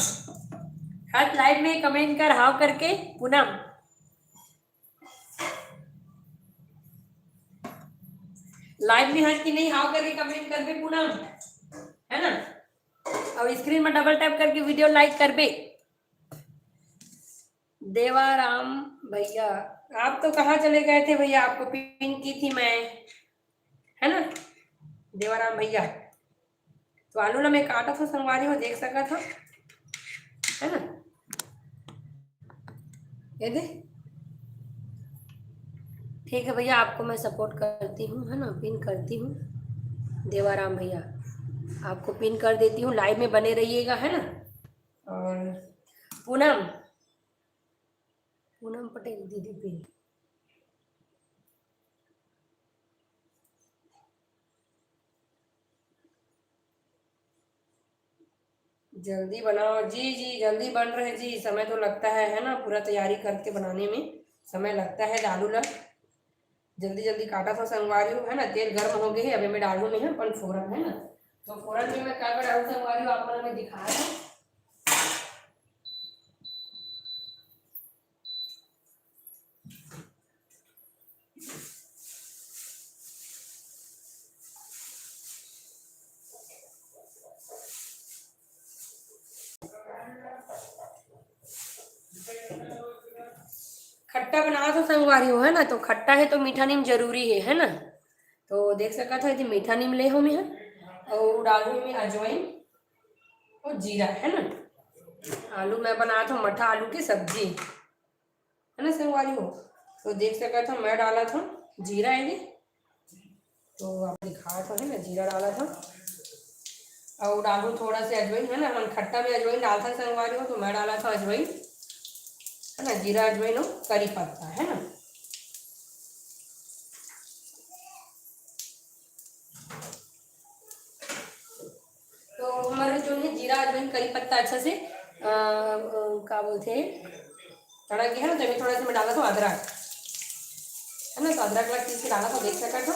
हर लाइव में कमेंट कर हाव करके पूनम। लाइव में हंस की नहीं हाव करके कमेंट कर बे पूनम, है ना। और स्क्रीन में डबल टैप करके वीडियो लाइक कर बे। देवाराम भैया आप तो कहाँ चले गए थे भैया, आपको पिन की थी मैं, है ना। देवाराम भैया तो आलू ना मैं काटा था संगवारी हो देख सका था, है ना। ये दे ठीक है भैया, आपको मैं सपोर्ट करती हूँ, है ना, पिन करती हूँ। देवाराम भैया आपको पिन कर देती हूँ, लाइव में बने रहिएगा, है ना। और पूनम पूनम पटेल दीदी पिन। जल्दी बनाओ जी जी, जल्दी बन रहे जी, समय तो लगता है ना, पूरा तैयारी करके बनाने में समय लगता है। आलू ला जल्दी जल्दी काटा था संगवारी हूँ, है ना। तेल गर्म हो गए है, अभी मैं डालू नहीं है अपन फोरन, है ना। तो फोरन में मैं क्या डालू संगवारी हूँ आप मन में दिखाया है। खट्टा बना तो संगवारी हो, है ना। तो खट्टा है तो मीठा नीम जरूरी है ना। तो देख सका था यदि मीठा नीम ले हो मैं, और डालू में अजवाइन और जीरा, है ना। आलू मैं बना था मठा आलू की सब्जी, है ना संगवारी हो। तो देख सका था मैं डाला था जीरा है, तो आप दिखाया था, है ना, जीरा डाला था। और डालू थोड़ा सा अजवाइन, है ना। हम खट्टा में अजवाइन डालता है संगवारी हो, तो मैं डाला था अजवाइन, है ना, जीरा अजवाइन और करी पत्ता, है ना। तो हमारे जो है जीरा अजवाइन करी पत्ता अच्छा से क्या बोलते हैं तड़ा गया है ना। तो थोड़ा सा मैं डाला था अदरक, है ना। तो अदरक लग पीस के डाला था देख सका था।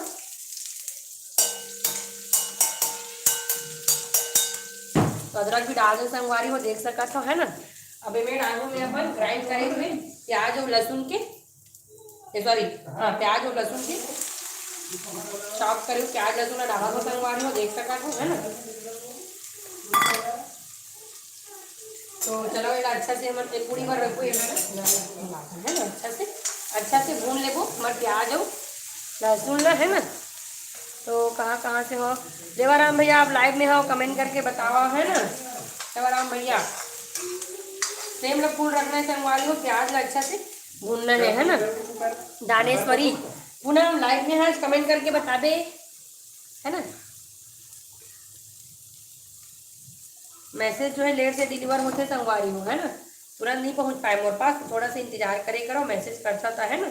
तो अदरक भी डाल दो संगवारी हो देख सका था, है ना। अभी मैं डालू में अपन ग्राइंड करे हुए प्याज और लहसुन के, सॉरी हाँ प्याज और लहसुन के चॉप करे प्याज लहसुन डाला था संगवारी हो देख सका था, है ना। तो चलो ये अच्छा से हम पूरी बार रखो है ना, अच्छा से भून लेबो हमारे प्याज हो लहसुन ला, है ना। तो कहाँ से हो देवाराम भैया, आप लाइव में हो कमेंट करके बताओ, है ना। देवाराम भैया फ्लेम ला फुल रखना है संगवारी हो, प्याज ला अच्छा से भूनना है ना। दानेश्वरी पूनम लाइव में है, कमेंट करके बता दे, है ना। मैसेज जो है लेट से डिलीवर होते संगवारी हो, है ना, तुरंत नहीं पहुंच पाए मोर पास, तो थोड़ा सा इंतजार करे करो, मैसेज कर सकता है ना।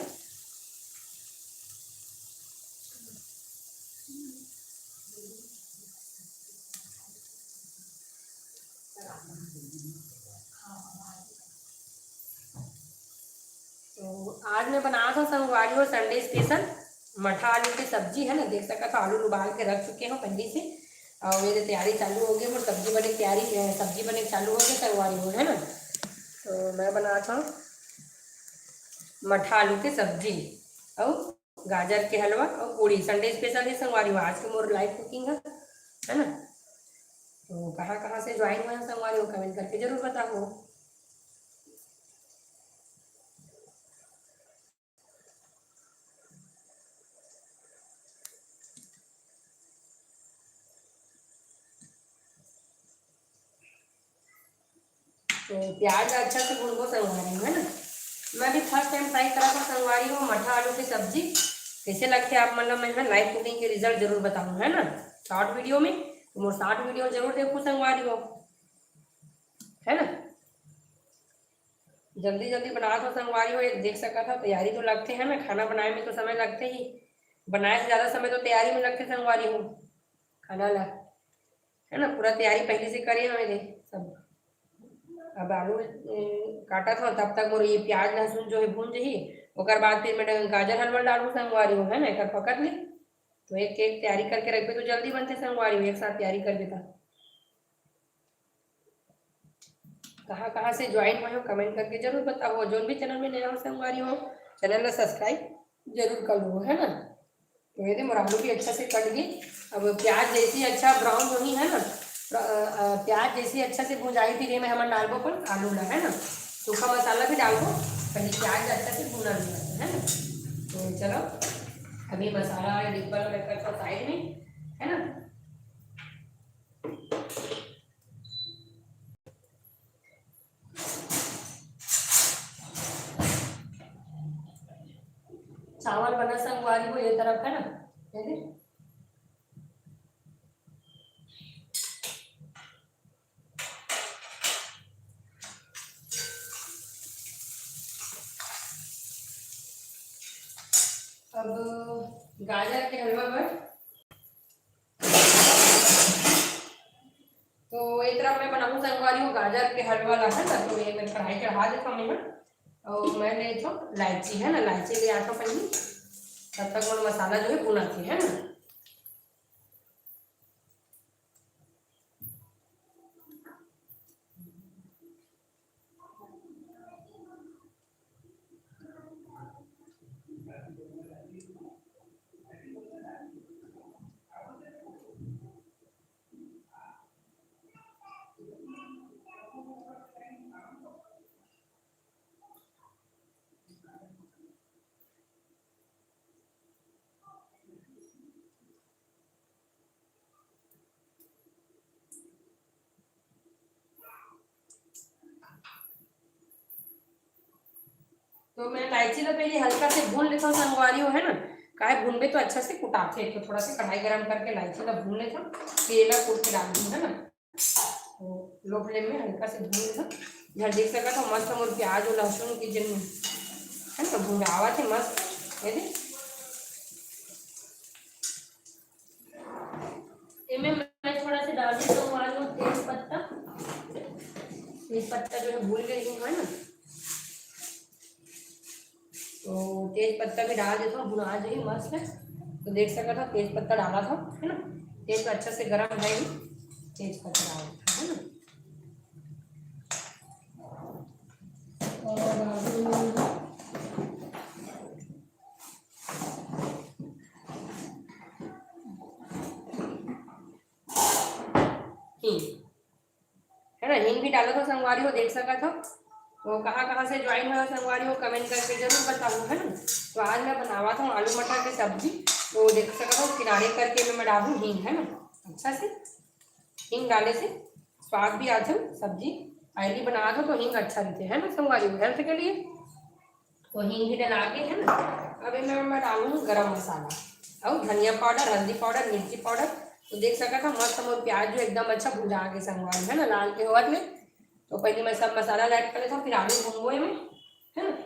तो आज मैं बना था संगवारी हो संडे स्पेशल मठा आलू की सब्जी, है ना, देख सका तो आलू उबाल के रख चुके हो पहले से, और मेरी तैयारी चालू हो गई, और सब्जी बने तैयारी, सब्जी बने चालू हो गई संगवारी हो, है ना। तो मैं बना था मठा आलू की सब्जी और गाजर के हलवा और पूड़ी, संडे स्पेशल है संगवारी हो, आज की मोर लाइव कुकिंग है ना। तो कहाँ कहाँ से ज्वाइन हुआ है संगवारी हो, कमेंट करके जरूर बताओ। तो प्याज अच्छा से भून को संगवारी हो, है ना। मैं भी फर्स्ट टाइम ट्राई करा था संगवारी हो मठा आलू की सब्जी, कैसे लगते आप मतलब मैं ना लाइव कुकिंग के रिजल्ट जरूर बताऊँ, है ना, शॉर्ट वीडियो में, तो मोर शॉर्ट वीडियो जरूर देखो संगवारी हो, है ना। जल्दी जल्दी बना दो संगवारी हो, ये देख सका था, तैयारी तो लगते हैं ना, खाना बनाने में तो समय लगते ही, बनाए से ज़्यादा समय तो तैयारी में लगते संगवारी हो, खाना ला, है ना, पूरा तैयारी पहले से करिए मैंने सब। अब आलू काटा था तब तक मोर ये प्याज लहसुन जो है भून जही, ओकर बाद फिर मैं गाजर हलवा डालू संगवारी हो, है ना, एक पकड़ ली, तो एक एक तैयारी करके रख तो जल्दी बनते संगवारी हो, एक साथ तैयारी कर देता। कहाँ कहाँ से ज्वाइन हुए हो कमेंट करके जरूर बताओ, जो भी चैनल में नया हो संगवारी हो चैनल को सब्सक्राइब जरूर कर लो, है ना। तो ये मोर आलू भी अच्छा से कट गई, अब प्याज जैसी अच्छा ब्राउन होनी, है ना, प्याज जैसी अच्छा से भुजाई फिर मैं हम डालबो पर आलू ला, है ना, सूखा मसाला भी डालबो, पहले प्याज अच्छा से भुना लिया, है ना। तो चलो अभी मसाला डिब्बा रखा साइड में, है ना। चावल बना संगवारी को ये तरफ, है ना, अब गाजर के हलवा पर, तो एक तरफ मैं बनाऊँ संगवारी हूँ गाजर के हलवा ला, है ना, तो ये मैं कढ़ाई चढ़ा देता हूँ मैं, और मैं ले तो इलायची, है ना, इलायची ले आता पहले, तब तक मैं मसाला जो है भुना थी, है ना। तो मैं इलायची तो पहले हल्का से भून लेता हूँ संगवारी हो, है ना, काहे भूनबे तो अच्छा से कुटाते, तो थोड़ा सा कढ़ाई गरम करके इलायची ला भून लेता हूँ, फिर ला कूट के डाल दूँ, है ना। तो लो फ्लेम में हल्का से भून लेता, यहाँ देख सका तो मस्त मोर प्याज और लहसुन की जिन, है ना, भुंजावा थे मस्त, है थे इनमें मैं थोड़ा सा डाल देता हूँ आज तेज पत्ता, तेज पत्ता जो है भूल गई हूँ, है ना, तो तेज पत्ता भी डाल देता हूँ, भुना जाइए मस्त है, तो देख सका था तेज पत्ता डाला था, है ना, तेज अच्छा से गर्म है, तेज पत्ता डाल देता, है ना। और हींग, है ना, हींग भी डाला था संगवारी हो, देख सका था। तो कहाँ कहाँ से ज्वाइन हुआ संगवारी हो कमेंट करके जरूर बताऊँ, है ना। तो आज मैं बनावा था आलू मटर की सब्जी, तो देख सका था किनारे करके मैं डालूँ हींग, है ना, अच्छा से हींग डाले से स्वाद भी आता है, सब्जी ऑयली बना दो तो हींग अच्छा रहते, है ना संगवारी हो हेल्थ के लिए, तो हींग भी डला के, है ना, अब मैं डालूँ गरम मसाला और धनिया पाउडर, हल्दी पाउडर, मिर्ची पाउडर। तो देख सका था मस्त मोर प्याज जो एकदम अच्छा भुजा के संगवारी है ना लाल के होवत में। तो पहले मैं सब मसाला ऐड कर लेता हूँ, फिर आलू भूंगोए में, है ना।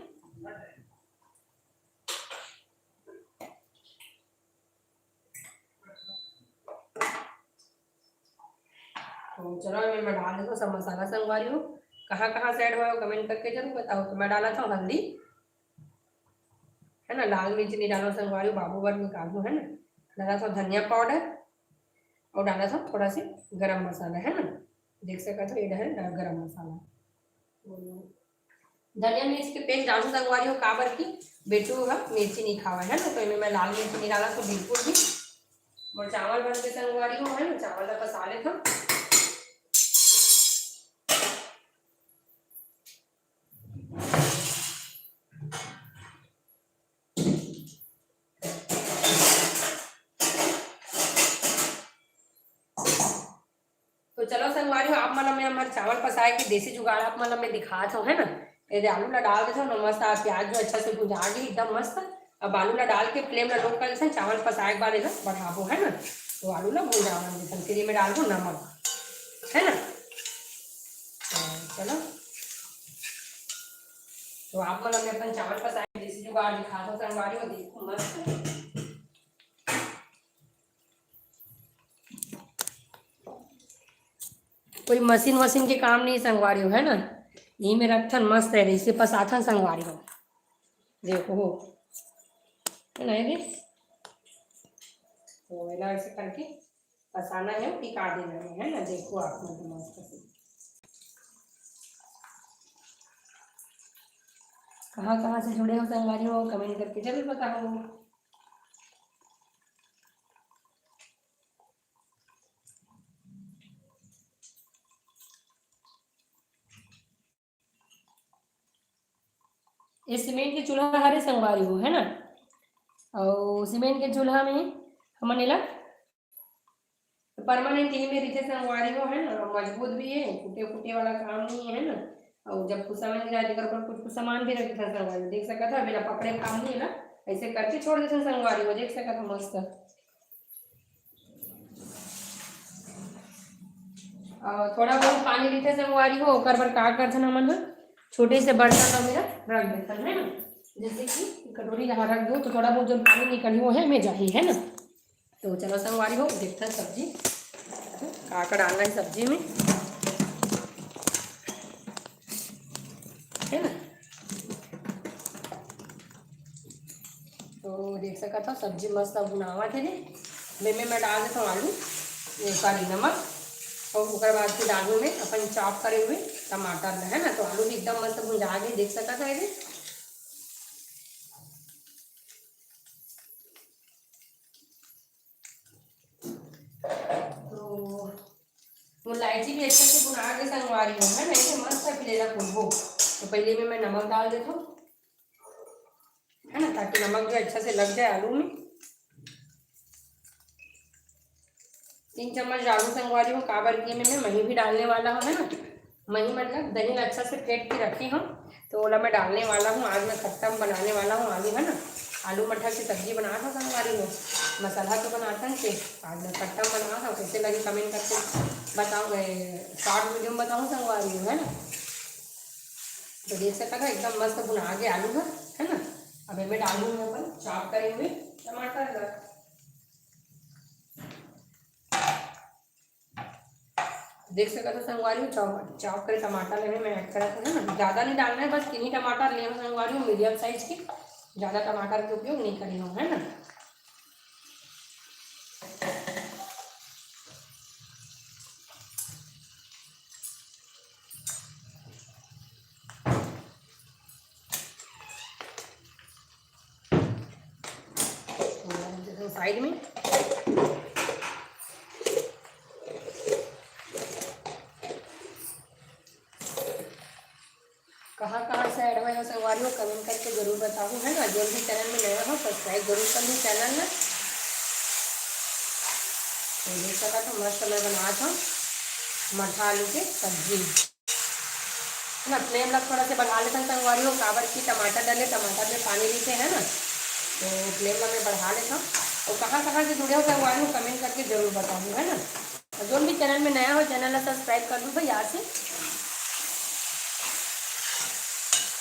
तो चलो मैं डाल देता हूँ सब मसाला संगवारी हूँ। कहाँ कहाँ से ऐड हुआ हो कमेंट करके जरूर बताओ। तो मैं डाला था हल्दी, है ना, लाल मिर्च नहीं डालो संगवारी, बाबू वर निकालू, है ना। डाला था धनिया पाउडर और डाला था थोड़ा सी गरम मसाला, है ना। देख सका तो ये है गरम मसाला। धनिया मिर्च के पेस्ट डालू संगवारी हो काबर की बेटू होगा मिर्ची नहीं खावा, है ना। तो इनमें मैं लाल मिर्च नहीं डाला तो बिल्कुल भी। और चावल बन के संगवारी हो, है ना, चावल पसा ले था। तो चलो संगवारी हो आप मतलब मैं हमारे चावल पसाए के देसी जुगाड़ आप मतलब मैं दिखाता हूँ, है ना। ये आलू ला डाल देता हूँ मस्त, प्याज जो अच्छा से भुजा गई एकदम मस्त। अब आलू ला डाल के फ्लेम ला लो कर देते चावल पसाए के बाद इधर बढ़ाबो, है ना। तो आलू ला भुजा देते फिर में डाल दो नमक, है ना। चलो तो आप मतलब मैं अपन चावल पसाए देसी जुगाड़ दिखाता हूँ संगवारी हो, देखो मस्त। कोई मशीन वशीन के काम नहीं संगवारी हो, है ना। यही में रखथन मस्त है इसे पसाथन संगवारी हो, देखो हो, है ना। ये तो ऐसे करके पसाना है टिका देना है ना। देखो आप मतलब मस्त से कहाँ कहाँ से जुड़े हो संगवारी हो कमेंट करके जरूर बताओ। ये सीमेंट के चूल्हा हरे संगवारी हो, है ना। और सीमेंट के चूल्हा में हमने ला परमानेंट यही में रीते संगवारी हो, है ना। मजबूत भी है, फूटे फूटे वाला काम नहीं है ना। और जब कुछ समय नहीं जाए पर कुछ कुछ सामान भी रखे थे संगवारी, देख सका था मेरा पकड़े काम नहीं है ना। ऐसे करके छोड़ देते संगवारी हो, देख सका था मस्त। थोड़ा बहुत पानी रीते संगवारी हो ओकर बर का करथन हमन छोटे से बर्तन मेरा रख देथन, है ना। जैसे कि कटोरी जहाँ रख दो तो थोड़ा बहुत जो पानी निकली वो है में जाही, है ना। तो चलो संगवारी हो देखते हैं सब्जी का डालना है सब्जी में, है ना। तो देख सका था सब्जी मस्त बुनावा थे में मैं डाल देता हूँ आलू, सॉरी नमक। और उसके बाद फिर आलू में अपन चॉप करे हुए टमाटर, है ना। तो आलू भी एकदम मस्त भुजा के देख सका था ये। तो इलायची भी अच्छे से भुना के संगवारी हूँ, है ना। इसे मस्त फिलेला भूनबो। तो पहले में मैं नमक डाल देता हूँ, है ना, ताकि नमक जो अच्छा से लग जाए आलू में। 3 चम्मच डालू संगवारी हूँ काबर की में मही भी डालने वाला हूँ, है ना। मही मतलब दही अच्छा से फेंट के रखी हूँ, तो ओला मैं डालने वाला हूँ। आज मैं खट्टा बनाने वाला हूँ आलू, है ना। आलू मटर की सब्जी बना था संगवारी हूँ, मसाला तो बनाता है फिर आज मैं खट्टा बना था। कैसे लगी कमेंट करके बताओ, शॉर्ट वीडियो में बताऊँ संगवारी हूँ, है ना। तो देख सकता था एकदम मस्त भुना के आलू है ना। अब मैं डालूंगा अपन चॉप करे हुए टमाटर। देख सका तो संगवारी हूँ चॉप करे टमाटर लेने में ऐड करा था, है ना। ज़्यादा नहीं डालना है, बस 3 ही टमाटर लिए संगवारी हूँ मीडियम साइज की, ज़्यादा टमाटर के उपयोग नहीं करी हूँ, है ना। तो साइड में कहाँ कहाँ से ऐड हुआ संगवारी हो कमेंट करके जरूर बताओ, है ना। जो भी चैनल में नया हो सब्सक्राइब जरूर कर लो चैनल में। तो देख सका तो मस्त मैं बना था मठा आलू के सब्जी, है ना। फ्लेम लग थोड़ा से बढ़ा लेते हैं संगवारी हो काबर की टमाटर डाले, टमाटर में पानी लीते, है ना। तो फ्लेम ला मैं बढ़ा लेता हूँ। और कहाँ से जुड़े हो संगवारी हो कमेंट करके जरूर बताऊँ, है ना। और जो भी चैनल में नया हो चैनल ला सब्सक्राइब कर दूँ भाई यहाँ से।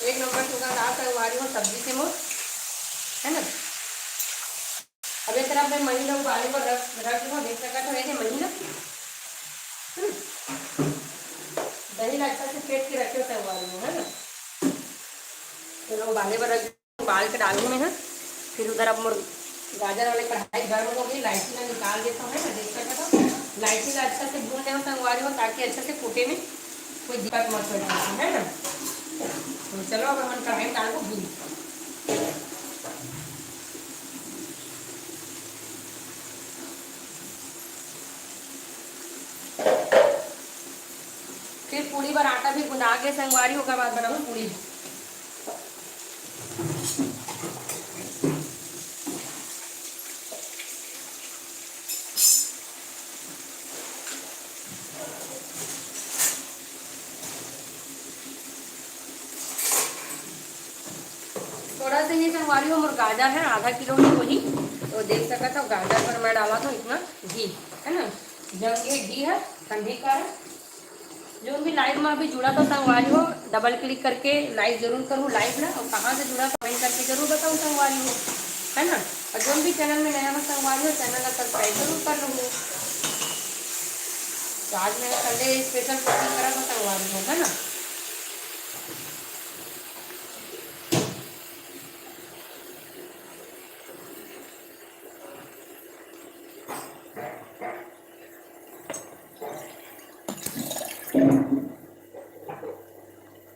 एक नंबर सुगर दाल संगवारी हो सब्जी से मोर, है ना। अब एक तरफ मैं महीना उबाले पर रख दूँ, देख सका तो ऐसे महीना दही ला अच्छा से फेंट के रखे संगवारी हो, है ना। चलो उबाले पर रख, उबाल के डालू में है। फिर उधर अब मोर गाजर वाले कढ़ाई गर्म हो गई, इलायची ला निकाल देता हूँ, है ना। देख सका तो इलायची ला अच्छा से भून लेना संगवारी हो, ताकि अच्छे से फूटे में कोई दिक्कत मत हो, है ना। तो चलो अब हम कढ़ाई डाल को घी, फिर पूरी बार आटा भी गुना के संगवारी होकर बाद बनाऊँ पूरी। थोड़ा सा ये संगवारी हो मोर गाजर है आधा किलो में वही, तो देख सका था गाजर पर मैं डाला था इतना घी, है ना। जब ये घी है ठंडी का है। जो भी लाइव में अभी जुड़ा तो संगवारी हो डबल क्लिक करके लाइक जरूर करूँ लाइव ना, और कहाँ से जुड़ा कमेंट करके जरूर बताऊँ संगवारी हो, है ना। और जो भी चैनल में नया हो संगवारी हो चैनल का सब्सक्राइब जरूर कर लूँगी। तो आज मैं संडे स्पेशल कुकिंग करा तो संगवारी हो, है ना।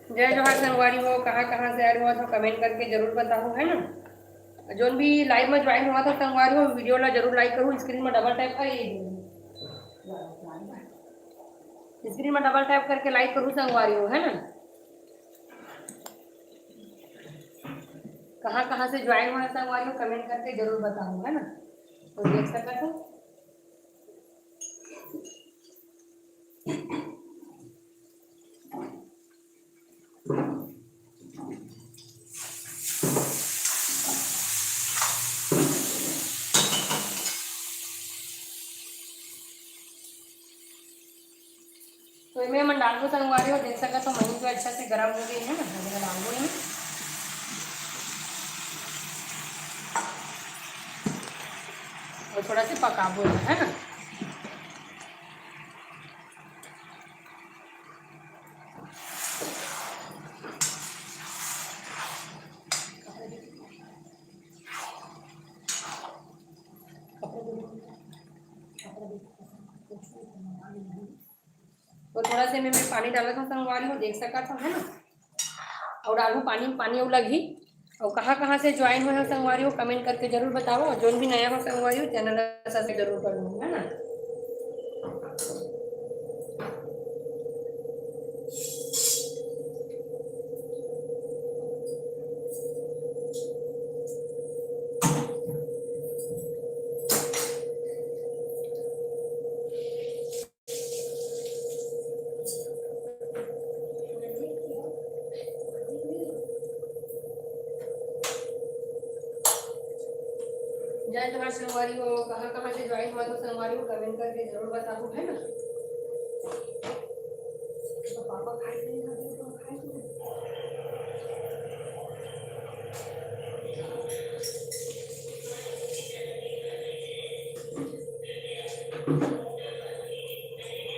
जय जोहार संगवारी हो, कहाँ से ऐड हुआ था कमेंट करके जरूर बताओ, है ना। जो भी लाइव में ज्वाइन हुआ था संगवारी हो वीडियो ला जरूर लाइक करूँ, स्क्रीन में डबल टैप करके लाइक करूँ संगवारी हो, है ना। कहाँ से ज्वाइन हुआ संगवारी हो कमेंट करके जरूर बताओ, है ना। तो देख सका तो मैं डाल को संगवारी हो देख सका तो महीन तो अच्छा से गर्म हो गई है ना, मैं डाल दूँगी और थोड़ा सा पकाबो, है ना। तो थोड़ा सा मैं पानी डाला था संगवारी हो देख सका था, है ना। और डालू पानी पानी और लगी। और कहाँ से ज्वाइन हुए हो संगवारी हो कमेंट करके जरूर बताओ, और जो भी नया हो संगवारी हो चैनल सब्सक्राइब जरूर कर लूँ, है ना। जय जोहार संगवारी हो, कहाँ से ज्वाइन हुआ तो संगवारी हो कमेंट करके जरूर बताओ, है ना। तो पापा खाए नहीं खाते तो खाए नहीं।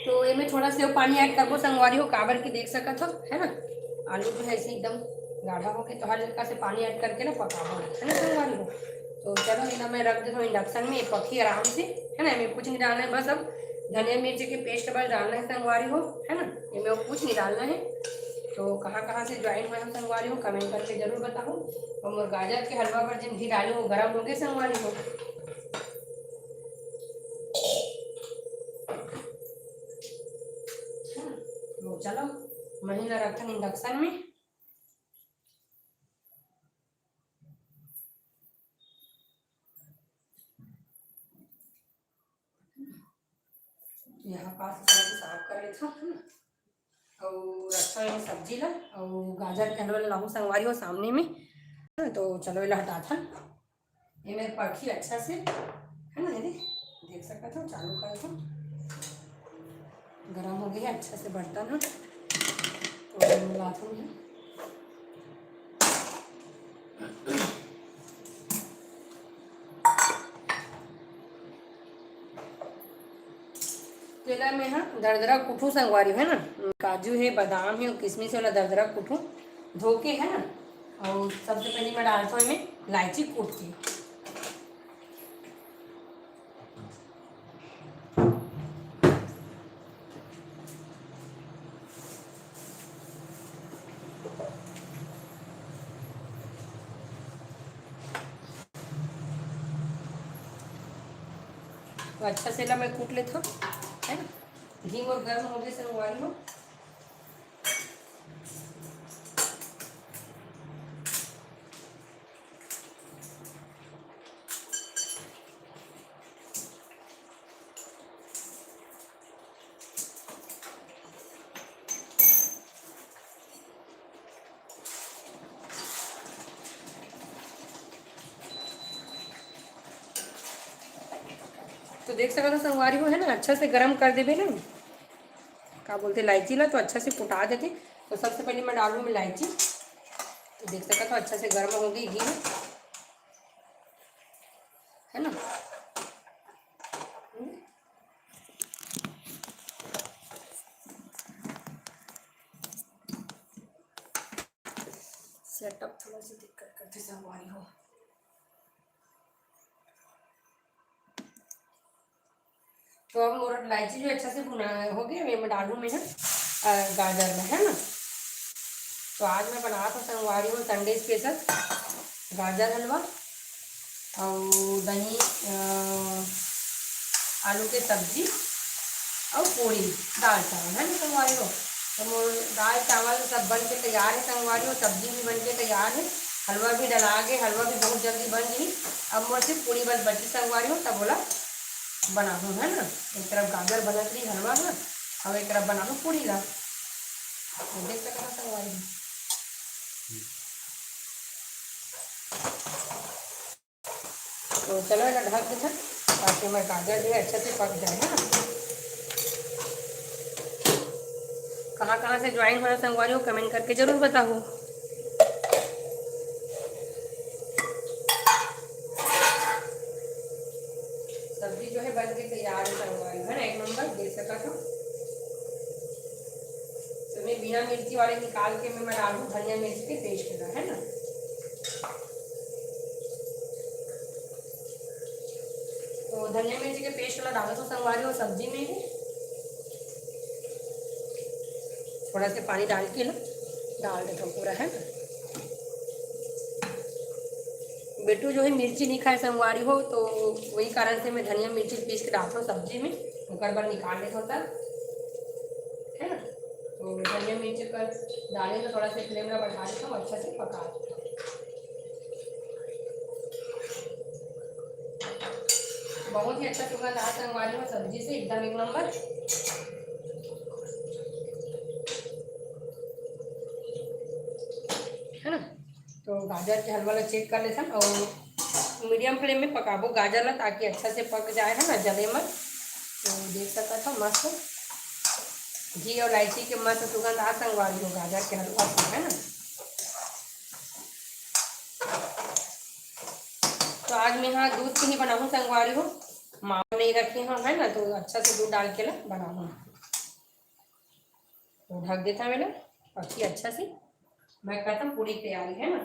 तो ये में थोड़ा सा पानी ऐड करबो संगवारी हो काबर की देख सका था, है ना। आलू जो है ऐसे एकदम गाढ़ा होके तो हल्का से पानी ऐड करके ना पकाबो, है ना संगवारी हो। तो चलो इतना मैं रख देता हूँ इंडक्शन में, पकी आराम से, है ना। इनमें कुछ नहीं डालना है, बस अब धनिया मिर्ची के पेस्ट बस डालना है संगवारी हो, है ना। इनमें कुछ नहीं डालना है। तो कहाँ से ज्वाइन हुआ है संगवारी हो कमेंट करके जरूर बताओ। और गाजर के हलवा पर जिन घी डाले वो गर्म हो गए संगवारी हो। तो चलो महीना रखन इंडक्शन में। यहाँ पास साफ कर लेता हूँ, है ना। और रखा है सब्जी ला और गाजर के हलवा लाऊँ संगवारी हो सामने में, तो चलो इला हटा था। ये मेरे पकी अच्छा से है ना दीदी, देख सकते हो, चालू कर दो, गर्म हो गया अच्छा से बर्तन है तो मिलाता हूँ। तेला में हाँ दरदरा कुठू संगवारी है ना, काजू है, बादाम है और किशमिश वाला दरदरा कुठू धो के है ना, और सबसे पहले मैं डालता हूँ इसमें इलायची कूट के। तो अच्छा से ला मैं कूट लेता हूँ है ना, घी और गर्म हो गए संगवारी हो। तो देख सकते हो संगवारी हो है ना, अच्छा से गर्म कर देवे ना, क्या बोलते इलायची ला, तो अच्छा से कुटा देते। तो सबसे पहले मैं डालूँ इलायची, तो देख सकते हो अच्छा से गर्म हो गई घी में है ना। सेटअप थोड़ा सी दिक्कत करते संगवारी हो। तो अब मोर इलायची जो अच्छा से भुना हो गया, मैं डालूँ में है गाजर में है ना। तो आज मैं बना तो संगवारी हूँ संडे स्पेशल गाजर हलवा और दही आलू के सब्जी और पूरी दाल चावल है ना संगवारी हो। तो मोर दाल चावल सब बन के तैयार है संगवारी हो, सब्जी भी बन के तैयार है, हलवा भी डला के, हलवा भी बहुत जल्दी बन गई। अब मोर सिर्फ पूरी बस बची संगवारी हो, तब बोला बना दूँ है ना। एक तरफ गाजर बनत रही हलवा है और एक तरफ बना दूँ पूरी ला, तो देख सकते संगवारी हो। तो चलो ना ढक देता ताकि हमारे गाजर जो है अच्छे से पक जाए है ना। कहाँ से ज्वाइन होना संगवारी हो कमेंट करके जरूर बताओ। सब्जी जो है बन के तैयार है संगवारी है ना, एक नंबर देख सकता था। तो मैं बिना मिर्ची वाले निकाल के मैं डालूँ धनिया मिर्च के पेस्ट का है ना। तो धनिया मिर्च के पेस्ट वाला डालो तो संगवारी हो सब्जी में ही थोड़ा सा पानी डाल के ना डाल देता हूँ पूरा है ना। बेटू जो है मिर्ची नहीं खाए संगवारी हो, तो वही कारण से मैं धनिया मिर्ची पीस के डालता हूँ सब्जी में, कुकर पर निकाल लेता हूँ तब है ना। तो धनिया मिर्ची कर डाले तो थोड़ा सा फ्लेम का बढ़ा देता हूँ, अच्छा से पका देता हूँ। बहुत ही अच्छा सुगंध आ संगवारी हो सब्जी से, एकदम एक नंबर है ना। तो गाजर के हलवा ला चेक कर लेते हैं और मीडियम फ्लेम में पकाबो गाजर ला ताकि अच्छा से पक जाए है ना, जले मत। तो देख सकता था मस्त घी और इलायची के मस्त सुगंध आ संगवारी हो गाजर के हलवा से है ना। तो आज मैं यहाँ दूध की ही बनाऊँ संगवारी हो, मावा नहीं रखे हम है ना, तो अच्छा से दूध डाल के ना बनाऊँ। तो ढक देता मैंने पकी अच्छा से, मैं कहता हूँ पूरी तैयारी है ना।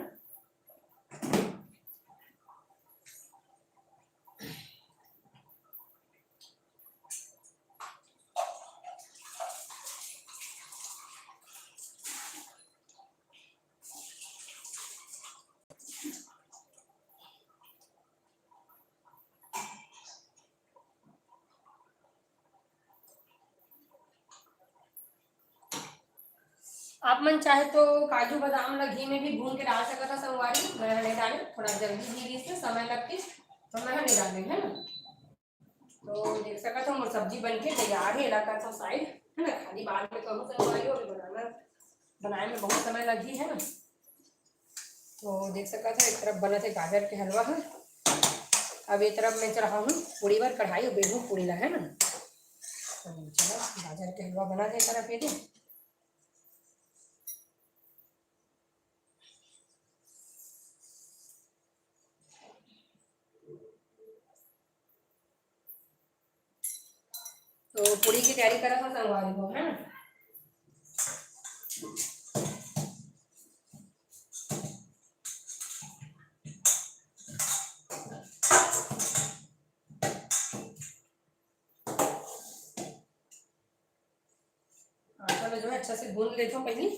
आप मन चाहे तो काजू बादाम ला घी में भी भून के डाल सकता था संगवारी, मैं नहीं डाले थोड़ा जल्दी घी से समय लगती तो मैं नहीं डाले है ना। तो देख सकता था मोर सब्जी बन के तैयार है, इलाका था साइड है ना, खाली बाद में करूँ संगवारी हो, बनाना बनाने में बहुत समय लगी है ना। तो देख सकता था एक तरफ बना थे गाजर के हलवा है अब ये तरफ मैं चढ़ा हूँ पूड़ी बार कढ़ाई और बेलूँ पूड़ी ला है ना। तो चलो गाजर के हलवा बना दे तरफ ये दे। तो पूड़ी की तैयारी करा था संगवारी को है ना। आटा में जो है अच्छा से गूंद लेता हूँ पहले।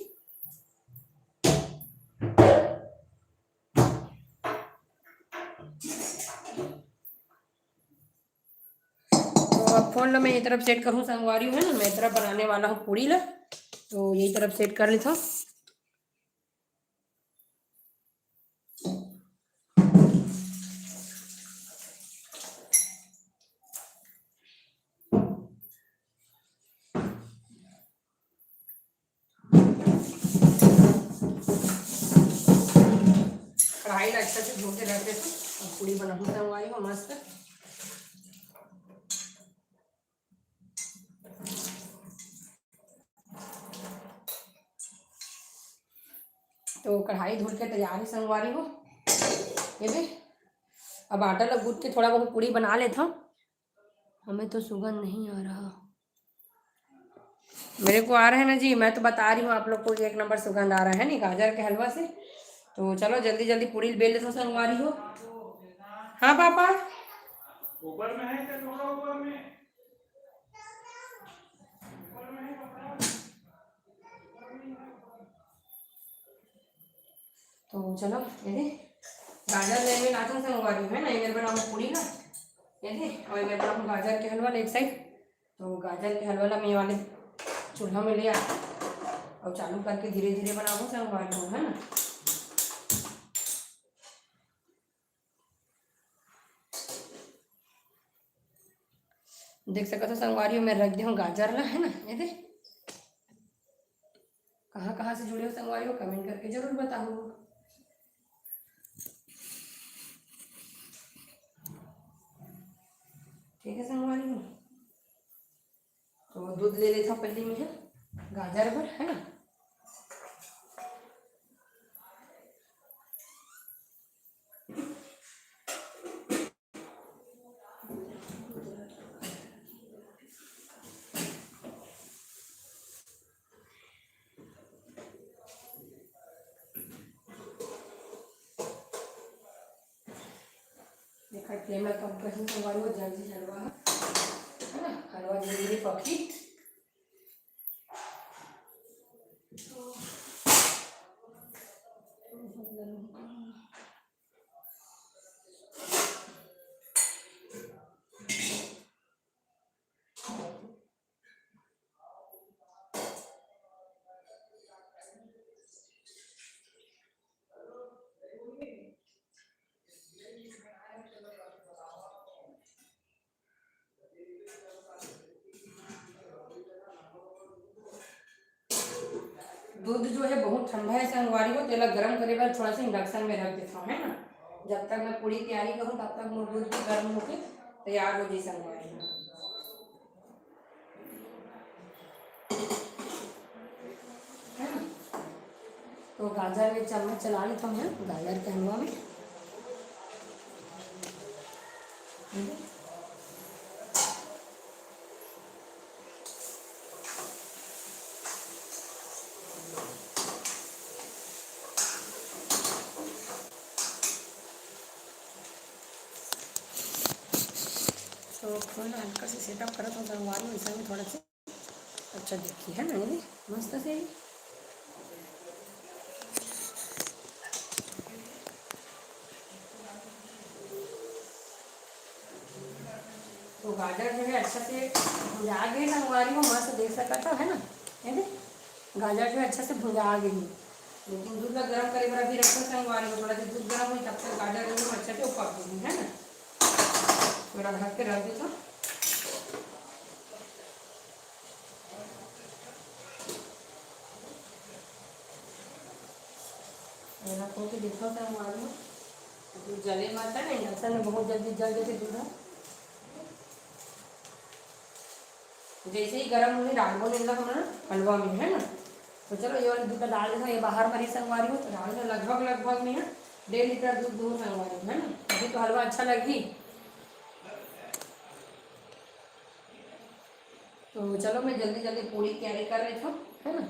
तो अब फोन ला मैं ये तरफ सेट करूँ संगवारी है ना। मैं ये तरफ बनाने वाला हूँ पूड़ी ला, तो यही तरफ सेट कर लेता हूँ। कढ़ाई ला अच्छा से धो के रख देता हूँ। अब पूड़ी बनाऊँ संगवारी को मस्त। तो कढ़ाई धुल के तैयार है संगवारी हो। ये भी अब आटा लग गूंथ के थोड़ा बहुत पूड़ी बना लेता हूँ। हमें तो सुगंध नहीं आ रहा, मेरे को आ रहा है ना जी। मैं तो बता रही हूँ आप लोग को, एक नंबर सुगंध आ रहा है नहीं गाजर के हलवा से। तो चलो जल्दी जल्दी पूड़ी बेल लेते हो संगवारी हो। हाँ पापा ऊपर में है क्या? थोड़ा ऊपर में तो चलो ये गाजर ले में लाता हूँ संगवारी है ना। ये मेरे बनाऊँ पूड़ी ना ये थे। और मैं बनाऊँ गाजर के हलवा एक साइड। तो गाजर के हलवा ला मैं वाले चूल्हा में ले आ और चालू करके धीरे धीरे बनाऊँ संगवारी हो है ना। देख सकते हो संगवारी में रख दी हूँ गाजर ला है ना। ये दे कहाँ कहाँ से जुड़े हो संगवारी हो कमेंट करके जरूर बताओ। ठीक है संगवारी हो। तो दूध ले लेता हूँ पहले में है गाजर पर है ना। देखा फ्लेम में कम कर संगवारी हो जल्दी हलवा है ना। हलवा धीरे धीरे पकी। दूध जो है बहुत ठंडा है संगवारी को। तेला गर्म करे बाद थोड़ा सा इंडक्शन में रख देता हूँ है ना। जब तक मैं पूरी तैयारी करूँ तब तक वो दूध भी गर्म होकर तैयार हो जाए संगवारी है ना। तो गाजर में चम्मच चला लेता हूँ गाजर के हलवा में। तो थोड़ा हल्का से सेटअप करा तो संगवारी में ऐसा में थोड़ा सा अच्छा देखिए है ना। ये मस्त से तो गाजर जो है अच्छा से भुजा गई संगवारी को मस्त देख सकता है ना। है गाजर जो है अच्छा से भुजा गई। लेकिन दूध का गर्म करे बड़ा भी रखो संगवारी को। थोड़ा सा दूध गर्म हो तब तक गाजर जो है अच्छा से पक गई है ना। थोड़ा ढक के रख देता। रखो के देखो संगवारी जले मत है ना, इंडक्शन में बहुत जल्दी जल जाते दूध है। जैसे ही गर्म होने डालबो नहीं लगा हमारा हलवा में, है ना। तो चलो ये वाली दूध डाल देना, ये बाहर भरी संगवारी हो तो डाल देना, लगभग लगभग में है 1.5 लीटर दूध दूध संगवारी है ना, अभी तो हलवा अच्छा लगी। तो चलो मैं जल्दी जल्दी पूरी तैयारी कर रही हूँ, है ना।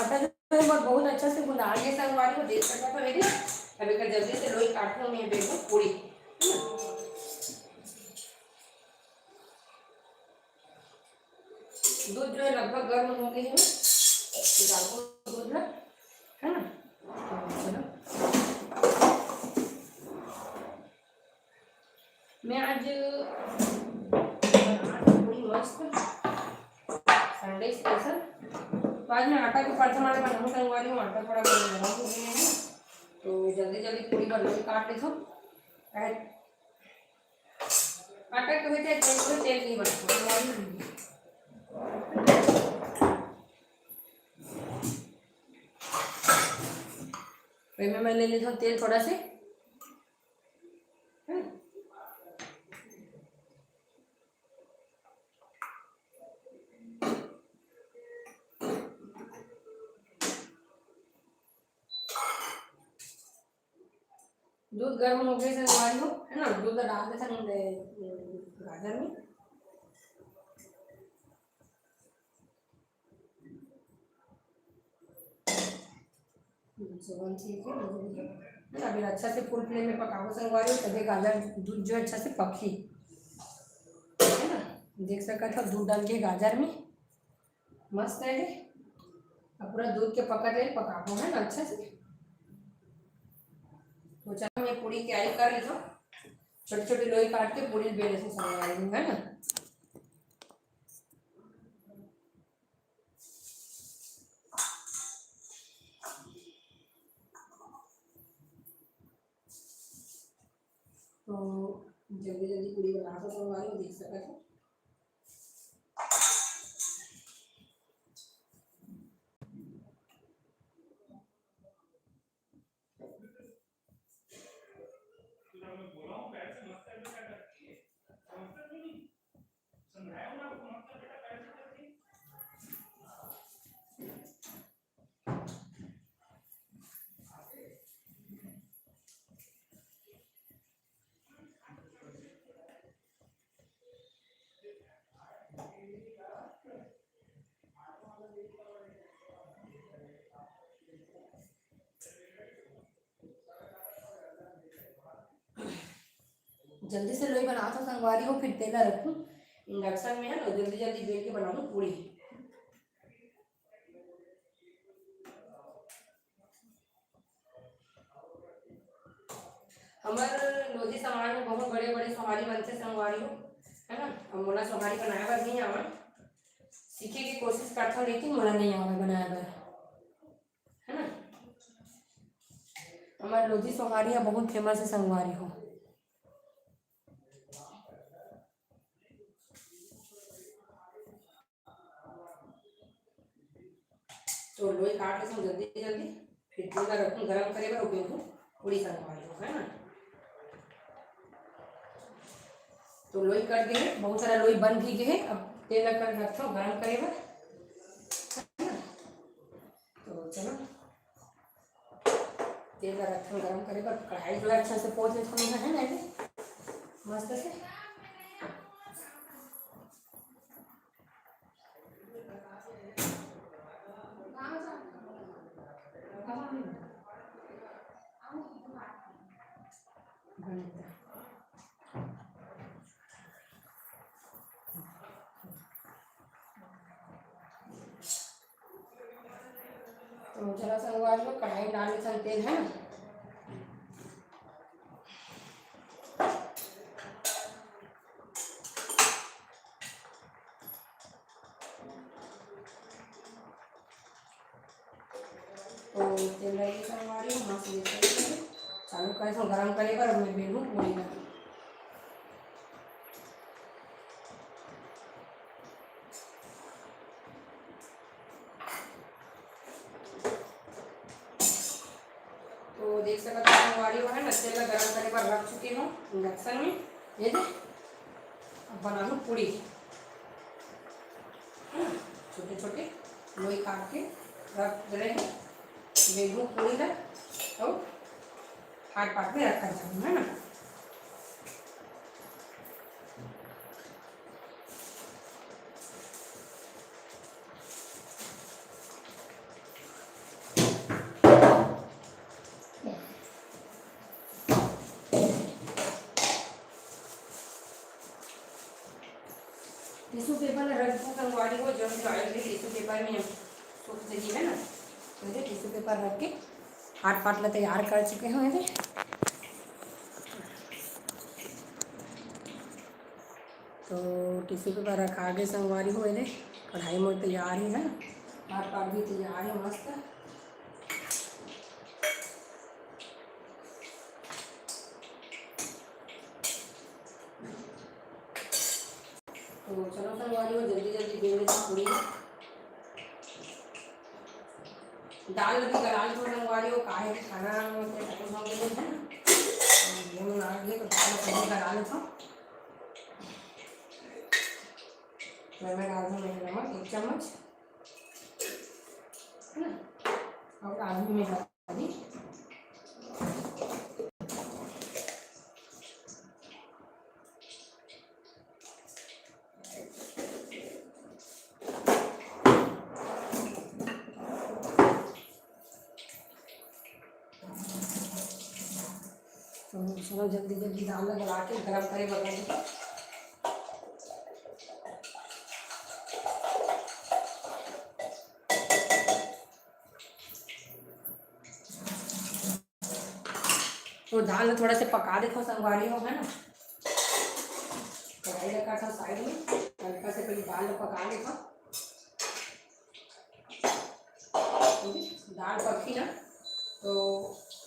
आटा जो है बहुत अच्छा से गुना लिया संगवारी को, देख सकता था मेरी। अभी कर जल्दी से लोई काटूँ मैं देखो पूरी, है ना। दूध जो है लगभग गर्म हो गई है, डालो दूध में, है ना। तो चलो मैं आज पूरी मस्त संडे स्पेशल। तो आज मैं आटा के पराठा वाले बनाऊँ संगवा रही हूँ, आटा थोड़ा गरम हो गया है। तो जल्दी जल्दी पूरी बना के काट लेता हूँ। आटा के हुए तेल नहीं बनता। मैं ले लेता हूँ तेल थोड़ा से, दूध गर्म हो गए संगवारी हो, है ना। दूध डाल दे गाजर में, अभी अच्छा से फुल फ्लेम में पकाओ संगवारी हो, तभी गाजर दूध जो अच्छा से पकी, है ना। देख सकता था दूध डाल के गाजर में मस्त है, अब पूरा दूध के पकड़ ले पकाओ, है ना अच्छा से। तो चलो मैं पूरी तैयारी कर लेता हूँ, छोटी छोटी लोई काट के पूरी बेले से संगवा रही हूँ, है ना। तो जल्दी जल्दी पूरी बना तो संगवा रही हूँ, देख सकते हो। जल्दी से लोई बना तो संगवारी हूँ, फिर तेला रखूँ इंडक्शन में, है ना। जल्दी जल्दी बेल के बना दूँ पूरी। हमारे लोधी समाज में बहुत बड़े बड़े सोहारी बनते संगवारी हो, है ना। अब मोला सोहारी बनाया बर नहीं आवा, सीखे की कोशिश करता हूँ लेकिन मोला नहीं आवा बनाया बर, है ना। हमारे लोधी सोहारी है बहुत फेमस है संगवारी हो। तो लोई काट ले जल्दी जल्दी, फिर तेल रखूँ गरम करे बर उपयोग पूरी संगवारी हो, है ना। तो लोई कर दिए, बहुत सारा लोई बन भी गए, अब तेल कर रखो गरम करे बर, तो चलो तेल रखो गरम करे बर, कढ़ाई थोड़ा अच्छा से पोंछ लेते है ना मस्त से। तो चला संगवार लो, कढ़ाई डाल के तेल, है ना। तो तेल लगी संगवारी हूँ, मस्त चालू करे तो गरम करे बर मैं बेलूँ पूरी का। तो देख सकते हो संगवारी हो है ना, तेल गरम करे पर रख चुकी हूँ इंडक्शन में। ये दे अब बना लूँ पूड़ी, छोटे छोटे लोई काट के रख रहे हैं। बेगू पूड़ी रख और हाथ पाट में रखा जाऊँ है ना। टिश्यू पेपर में रख दूँ संगवारी को, जो टिश्यू पेपर में सूख जाइए है ना। तो टिश्यू पेपर रख के हाथ पाटला तैयार कर चुके हैं। ये तो टिश्यू पेपर रखा के संगवारी हो, ये कढ़ाई में तैयार ही है, हाथ पाट भी तैयार है मस्त। तो चलो संगवारी हो जल्दी जल्दी बेल लेते पूड़ी। दाल भी गला लो संगवारी हो, काहे के खाना में टाइम हो गया है ना, ये मन आ गया तो दाल पहले गला लेता हूँ। तो मैं डाल दूँ नमक 1 चम्मच है ना, और आलू में डाल दी। तो चलो जल्दी जल्दी दाल गला के गरम करे बगल में। तो दाल थोड़ा से पका देखो संगवारी हो है ना, कढ़ाई रखा था साइड में, हल्का से पहले दाल पका देखो। दाल पकी ना तो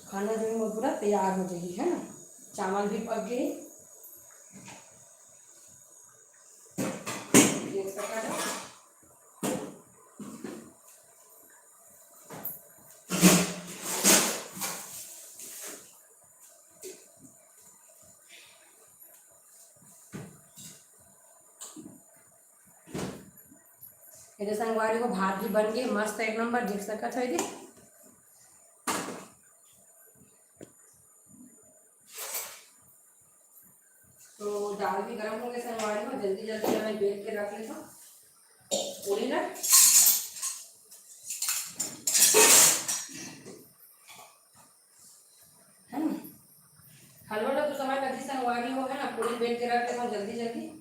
खाना जो है पूरा तैयार हो जाएगी है ना। चावल भी पक गए, देख सकते हैं। ये संगवारी को भात भी बन गए मस्त एक नंबर, देख सकते हो। ये तो दाल भी गर्म हो गए संगवारी को, जल्दी जल्दी मैं बेल के रख लेता हूँ पूरी ना। है ना हलवा तो समय लगी संगवारी हो है ना, पूरी बेल के रख लेता हूँ जल्दी जल्दी।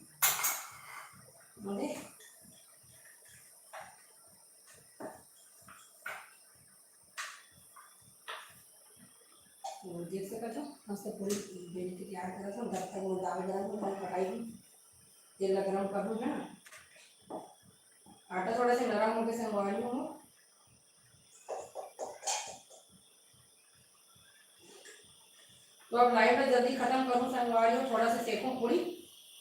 देख सकते हो मस्त पूरी बेल के तैयार करा था। जब तक वो दाल गरम हो मैं कढ़ाई में तेल गरम कर लूँ है ना। आटा थोड़ा सा नरम हो गया संगवारी हो, तो अब लाइट जल्दी खत्म करूँ संगवारी हो, थोड़ा सा सेकूँ पूरी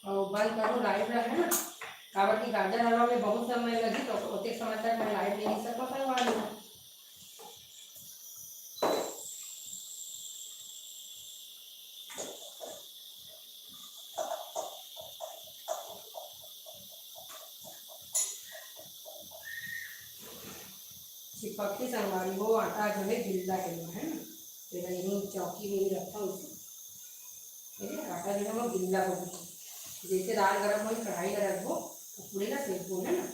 और बंद करूँ लाइट है ना। काबर की गाजर हलवा में बहुत समय लगी, तो उतने समय तक मैं लाइट ले नहीं सकूँ संगवारी हो। चिपक के संगवारी हो, आटा जो है गिल्ला है ना, तो मैं यहीं चौकी में ही रखता हूँ इसे। आटा जो है वो गिल्ला हो गया, जैसे दाल गरम हो कढ़ाई का रखो तो पूरी ना सेक हो है ना।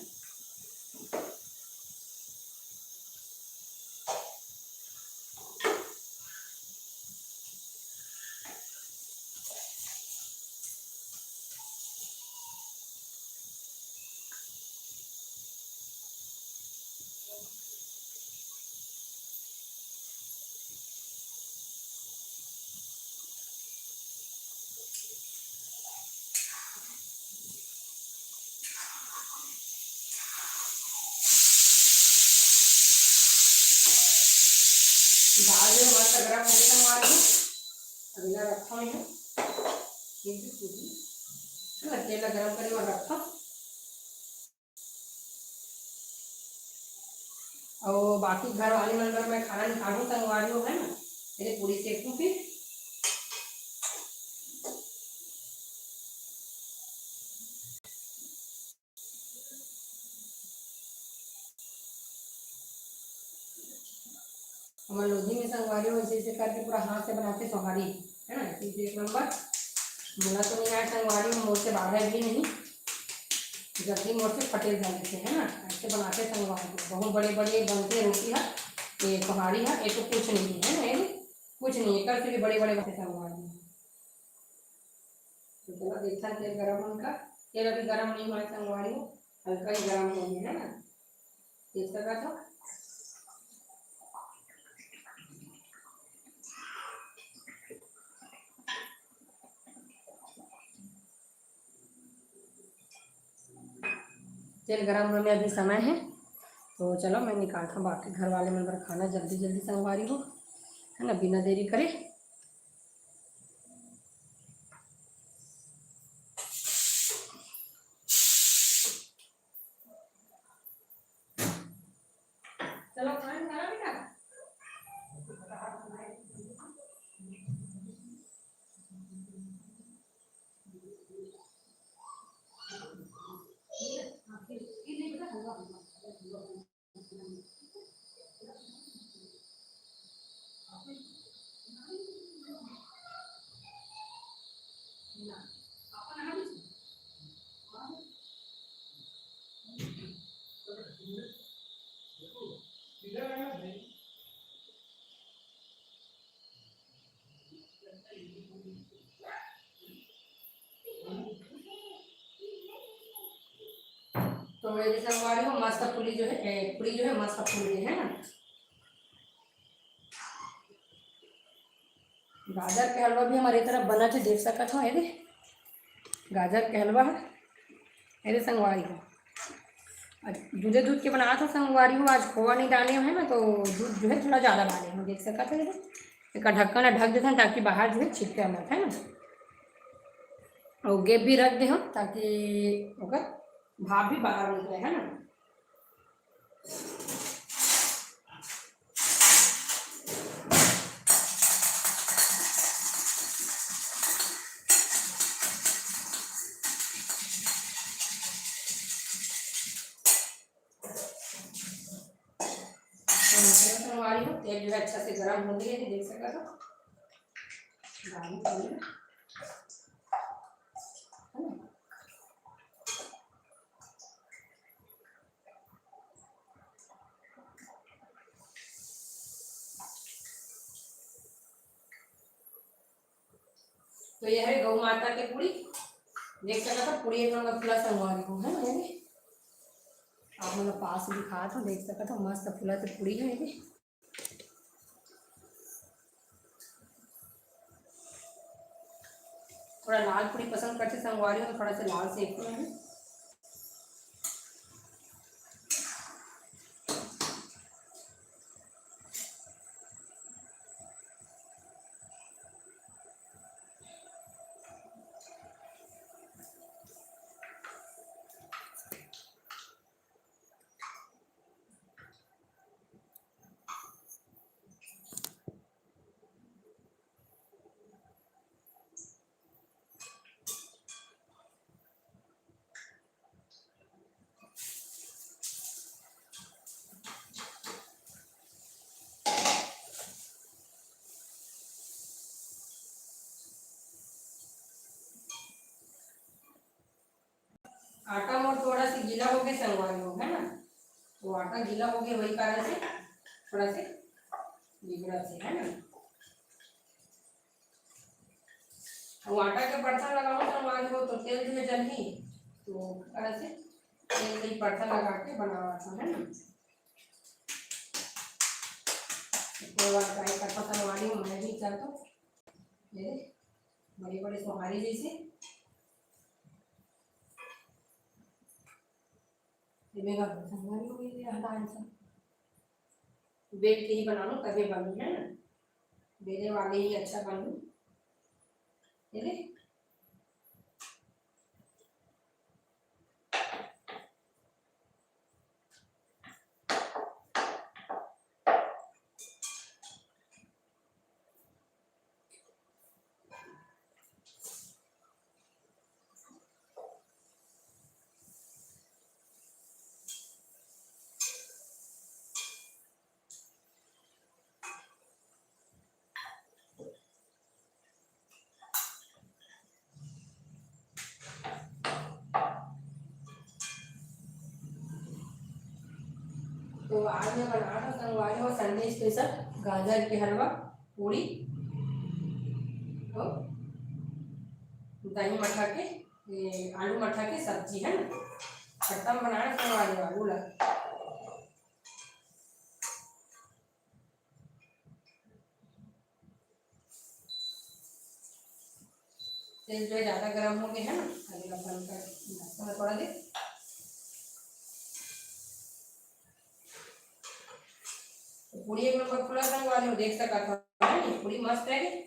दाल जो मस्त गरम हो गई संगवारी हो, अगला रखा हूँ ये भी पूरी है ना, तेल गरम करे और रखा। और बाकी घर वाले मन पर मैं खाना निकालूँ संगवारी हो है ना, मेरे पूरी सेकूं फिर। हमारे लोधी में संगवारी वैसे ऐसे करके पूरा हाथ से बनाते सोहारी है ना, इसे एक नंबर। मुला तो नहीं आया संगवारी में, मोर से बाहर भी नहीं, जल्दी मोर से फटे जाने से है ना, ऐसे बनाते संगवारी। बहुत बड़े बड़े बनते रोटी है ये सोहारी है, ये तो कुछ नहीं है ना, ये कुछ नहीं है, कल से भी बड़े बड़े बनते संगवारी। तो चलो देखा तेल गरम उनका, तेल अभी गरम नहीं हुआ संगवारी हो, हल्का ही गरम हो गया है ना, देख सका तो। तेल गरम होने अभी समय है, तो चलो मैं निकालता हूँ, बाकी घर वाले मेरे खाना जल्दी जल्दी संगवारी हो है ना, बिना देरी करे। चलो खाना खाना बेटा। तो मेरी संगवारी हो मस्त पूरी जो है, पूरी जो है मस्त फूल गई है ना। गाजर के हलवा भी हमारी तरफ बना थे, देख सका था ये गाजर के हलवा है मेरे संगवारी हो। दूधे दूध के बनाया था संगवारी हो, आज खोआ नहीं डाले है ना, तो दूध जो है थोड़ा ज़्यादा डाले हैं, देख सका था ये एक ढक्कन ढक देते हैं ताकि बाहर जो है छिपके मत है ना, और गेप भी रख दे हम ताकि अगर भाप भी बाहर निकले है ना। संगवारी हो तेल जो है अच्छा से गर्म हो गया है, देख सका था है ना। तो यह है गौ माता की पूरी, देख सका था पूरी एक नंबर फुला संगवारी को है ना, ये आप मैंने पास दिखाया था, देख सका था मस्त फुला से पूरी है ये। थोड़ा लाल पूरी पसंद करते संगवारी हो, तो थोड़ा सा लाल सेक है। आटा मोर थोड़ा सा गीला हो गया संगवारी हो है ना, तो आटा गीला हो गया वही कारण से थोड़ा से बिगड़ा से है ना। वो आटा के परथा लगाओ संगवारी हो तो तेल जो है जल्दी, तो कारण से तेल से परथा लगा के बनावा था है ना। कोई बार ट्राई करता संगवारी हो, मैं भी चाहता हूँ ये बड़े बड़े सोहारी जैसे संगवारी हो गई हटा आंसर बेल के ही बना लो तभी बनू है ना, बेले वाले ही अच्छा बनू ये। तो आज मैं बना रहा संगवारी और संडे स्पेशल गाजर के हलवा, पूरी और दही मठा के, ये आलू मठा के सब्जी है ना। खट्टा में बनाना संगवारी आलू लगा। तेल जो है ज़्यादा गर्म हो गया है ना, अभी अपन कर थोड़ा देर। तो पूरी एक नंबर फुला संगवारी हो, देख सका था पूरी मस्त है।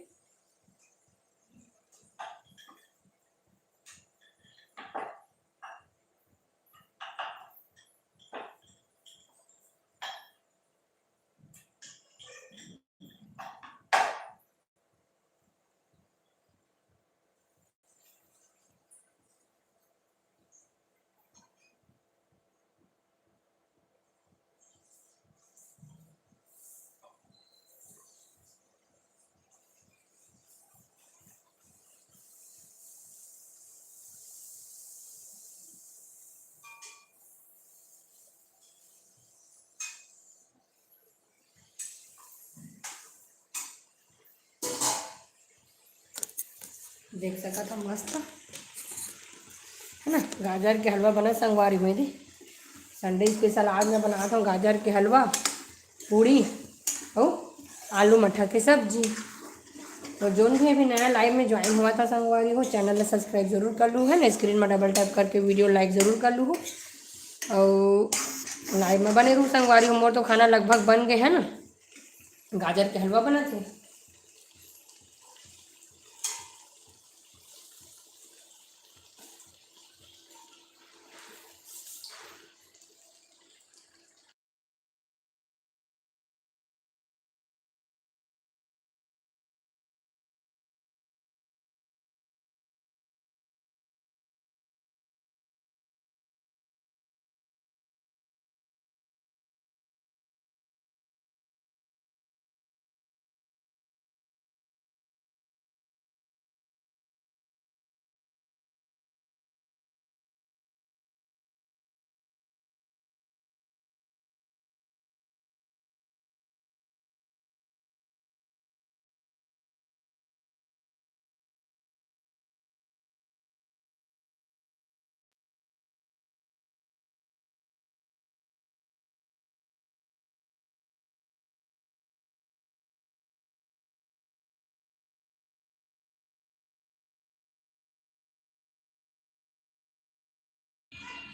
देख सका था मस्त है ना। गाजर के हलवा बना संगवारी में थी। संडे स्पेशल आज मैं बनाता हूँ गाजर के हलवा, पूड़ी और आलू मटर की सब्जी। तो जो भी अभी नया लाइव में ज्वाइन हुआ था संगवारी हो, चैनल में सब्सक्राइब जरूर कर लूँ है ना। स्क्रीन में डबल टैप करके वीडियो लाइक ज़रूर कर लूँ और लाइव में बने रहूँ संगवारी हो। मोर तो खाना लगभग बन गए है ना। गाजर के हलवा बना थे।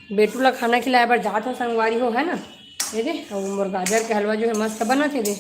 बेटू ला खाना खिलाया पर जात हो संगवारी हो है ना। ये दे और गाजर के हलवा जो है मस्त बना थे दे।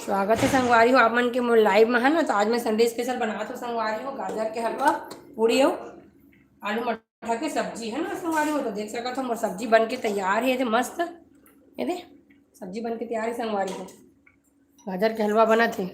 स्वागत है संगवारी हो आप मन के लाइव में है ना। तो आज मैं संडे स्पेशल बनाता हूँ संगवारी हो, गाजर के हलवा, पूड़ी हो, आलू मटर की सब्जी है ना संगवारी हो। तो देख सका था मोर सब्जी बन के तैयार है। ये मस्त ये दे सब्जी बन के तैयार है संगवारी हो। गाजर के हलवा बना थे।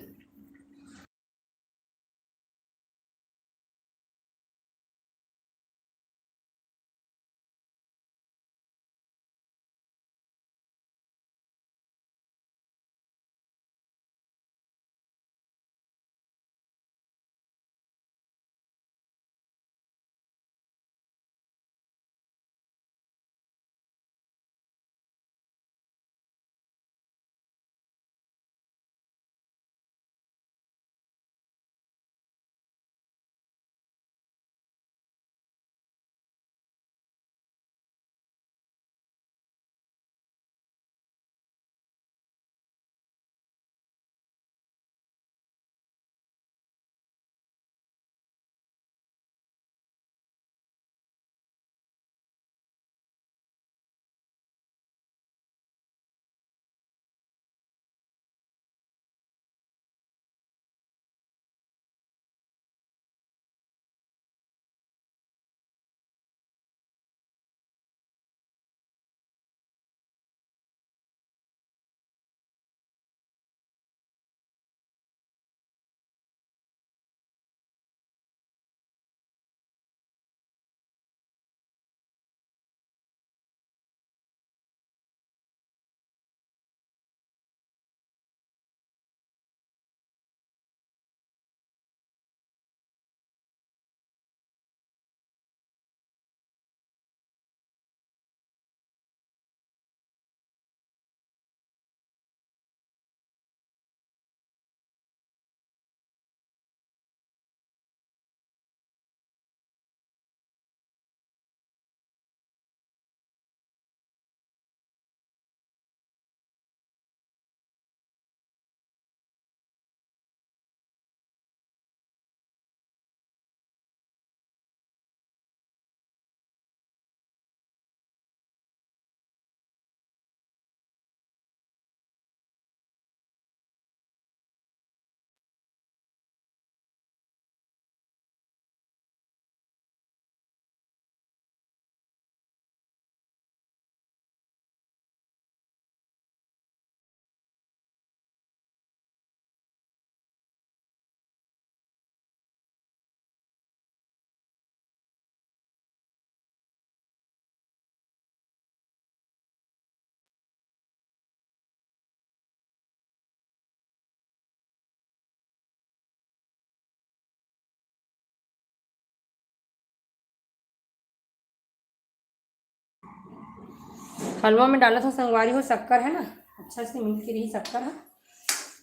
हलवा में डाला था संगवारी हो, शक्कर है ना, अच्छा से मिल के रही शक्कर है,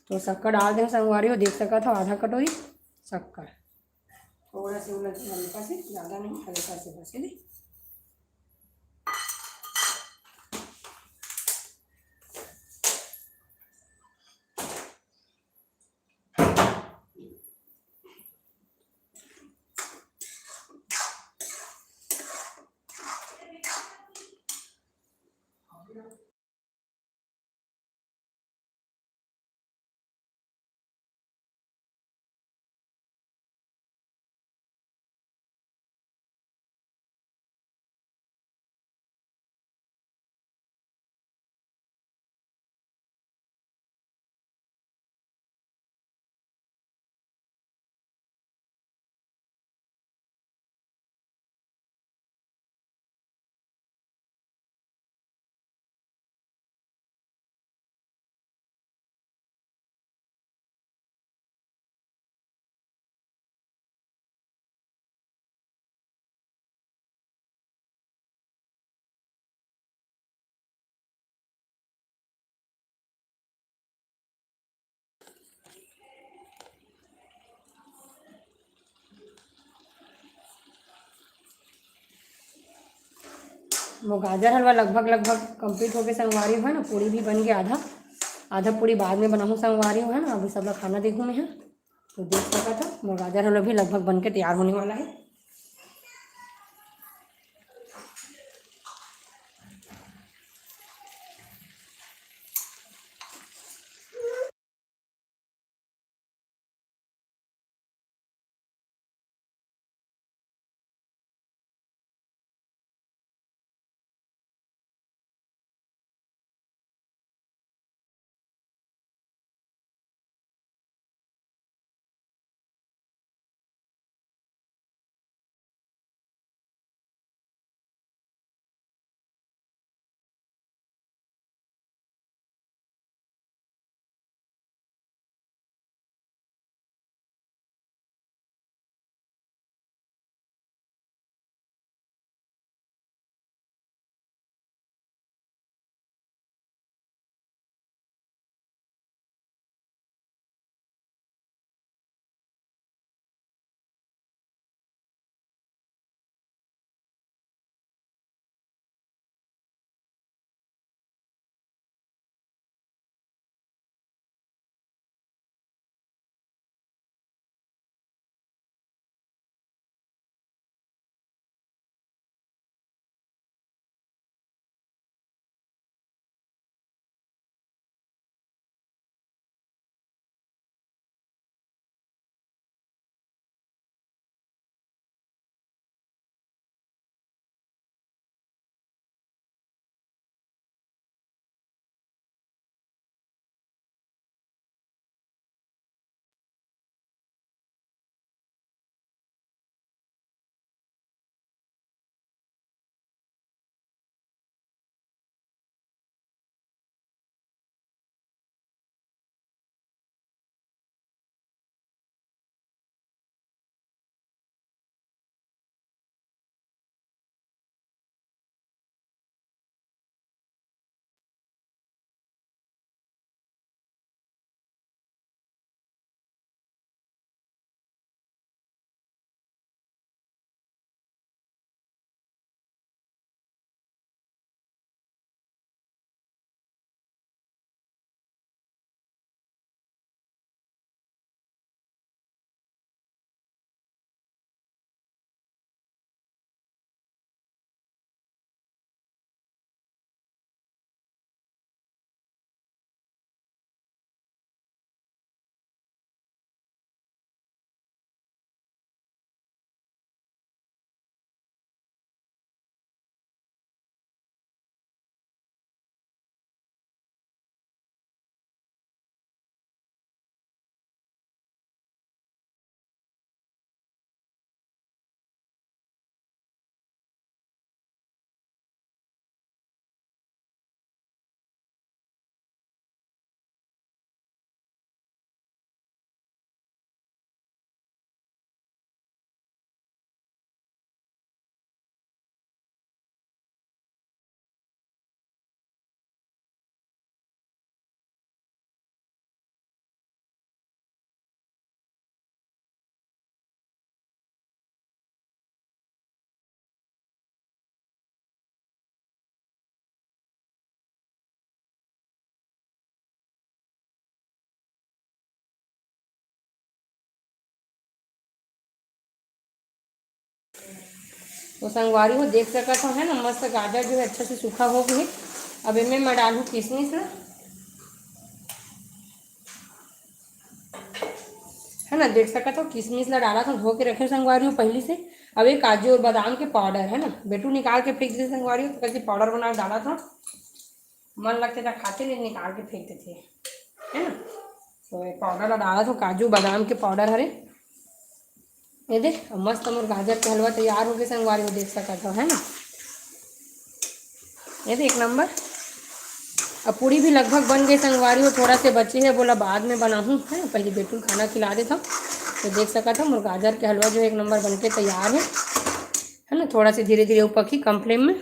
तो शक्कर डाल दें संगवारी हो, देख सका था आधा कटोरी शक्कर, थोड़ा से हल्का से, ज़्यादा नहीं, हल्का से बस है। वो गाजर हलवा लगभग लगभग कंप्लीट हो गए, संगवारी है ना, पूड़ी भी बन गया आधा, आधा पूड़ी बाद में बनाऊँ संगवारी है ना, अभी सब लोग खाना देखूँ मैं है, तो देख सका था वो गाजर हलवा भी लगभग बन के तैयार होने वाला है। तो संगवारी हो देख सकत हो है ना, मस्त गाजर जो है अच्छा से सूखा हो गए। अब इनमें मैं डालूँ किशमिश ना, है ना, देख सकत हो किशमिश ला डाला था, धो के रखे संगवारी हो पहले से। अब ये काजू और बादाम के पाउडर है ना, बेटू निकाल के फेंक दे संगवारी हो, तो कैसे पाउडर बना के डाला था, मन लगते था खाते नहीं, निकाल के फेंकते थे, है ना। तो ये पाउडर ला डाला था, काजू बादाम के पाउडर हरे। ये देख अब मस्त मोर गाजर के हलवा तैयार हो गए संगवारी हो, देख सकत हो है ना। ये देख एक नंबर। अब पूड़ी भी लगभग बन गई संगवारी हो, थोड़ा से बचे है, बोला बाद में बनाऊँ है ना, पहले बेटू खाना खिला देता। तो देख सका था मोर गाजर के हलवा जो एक नंबर बन के तैयार है ना। थोड़ा से धीरे धीरे पकी कम फ्लेम में।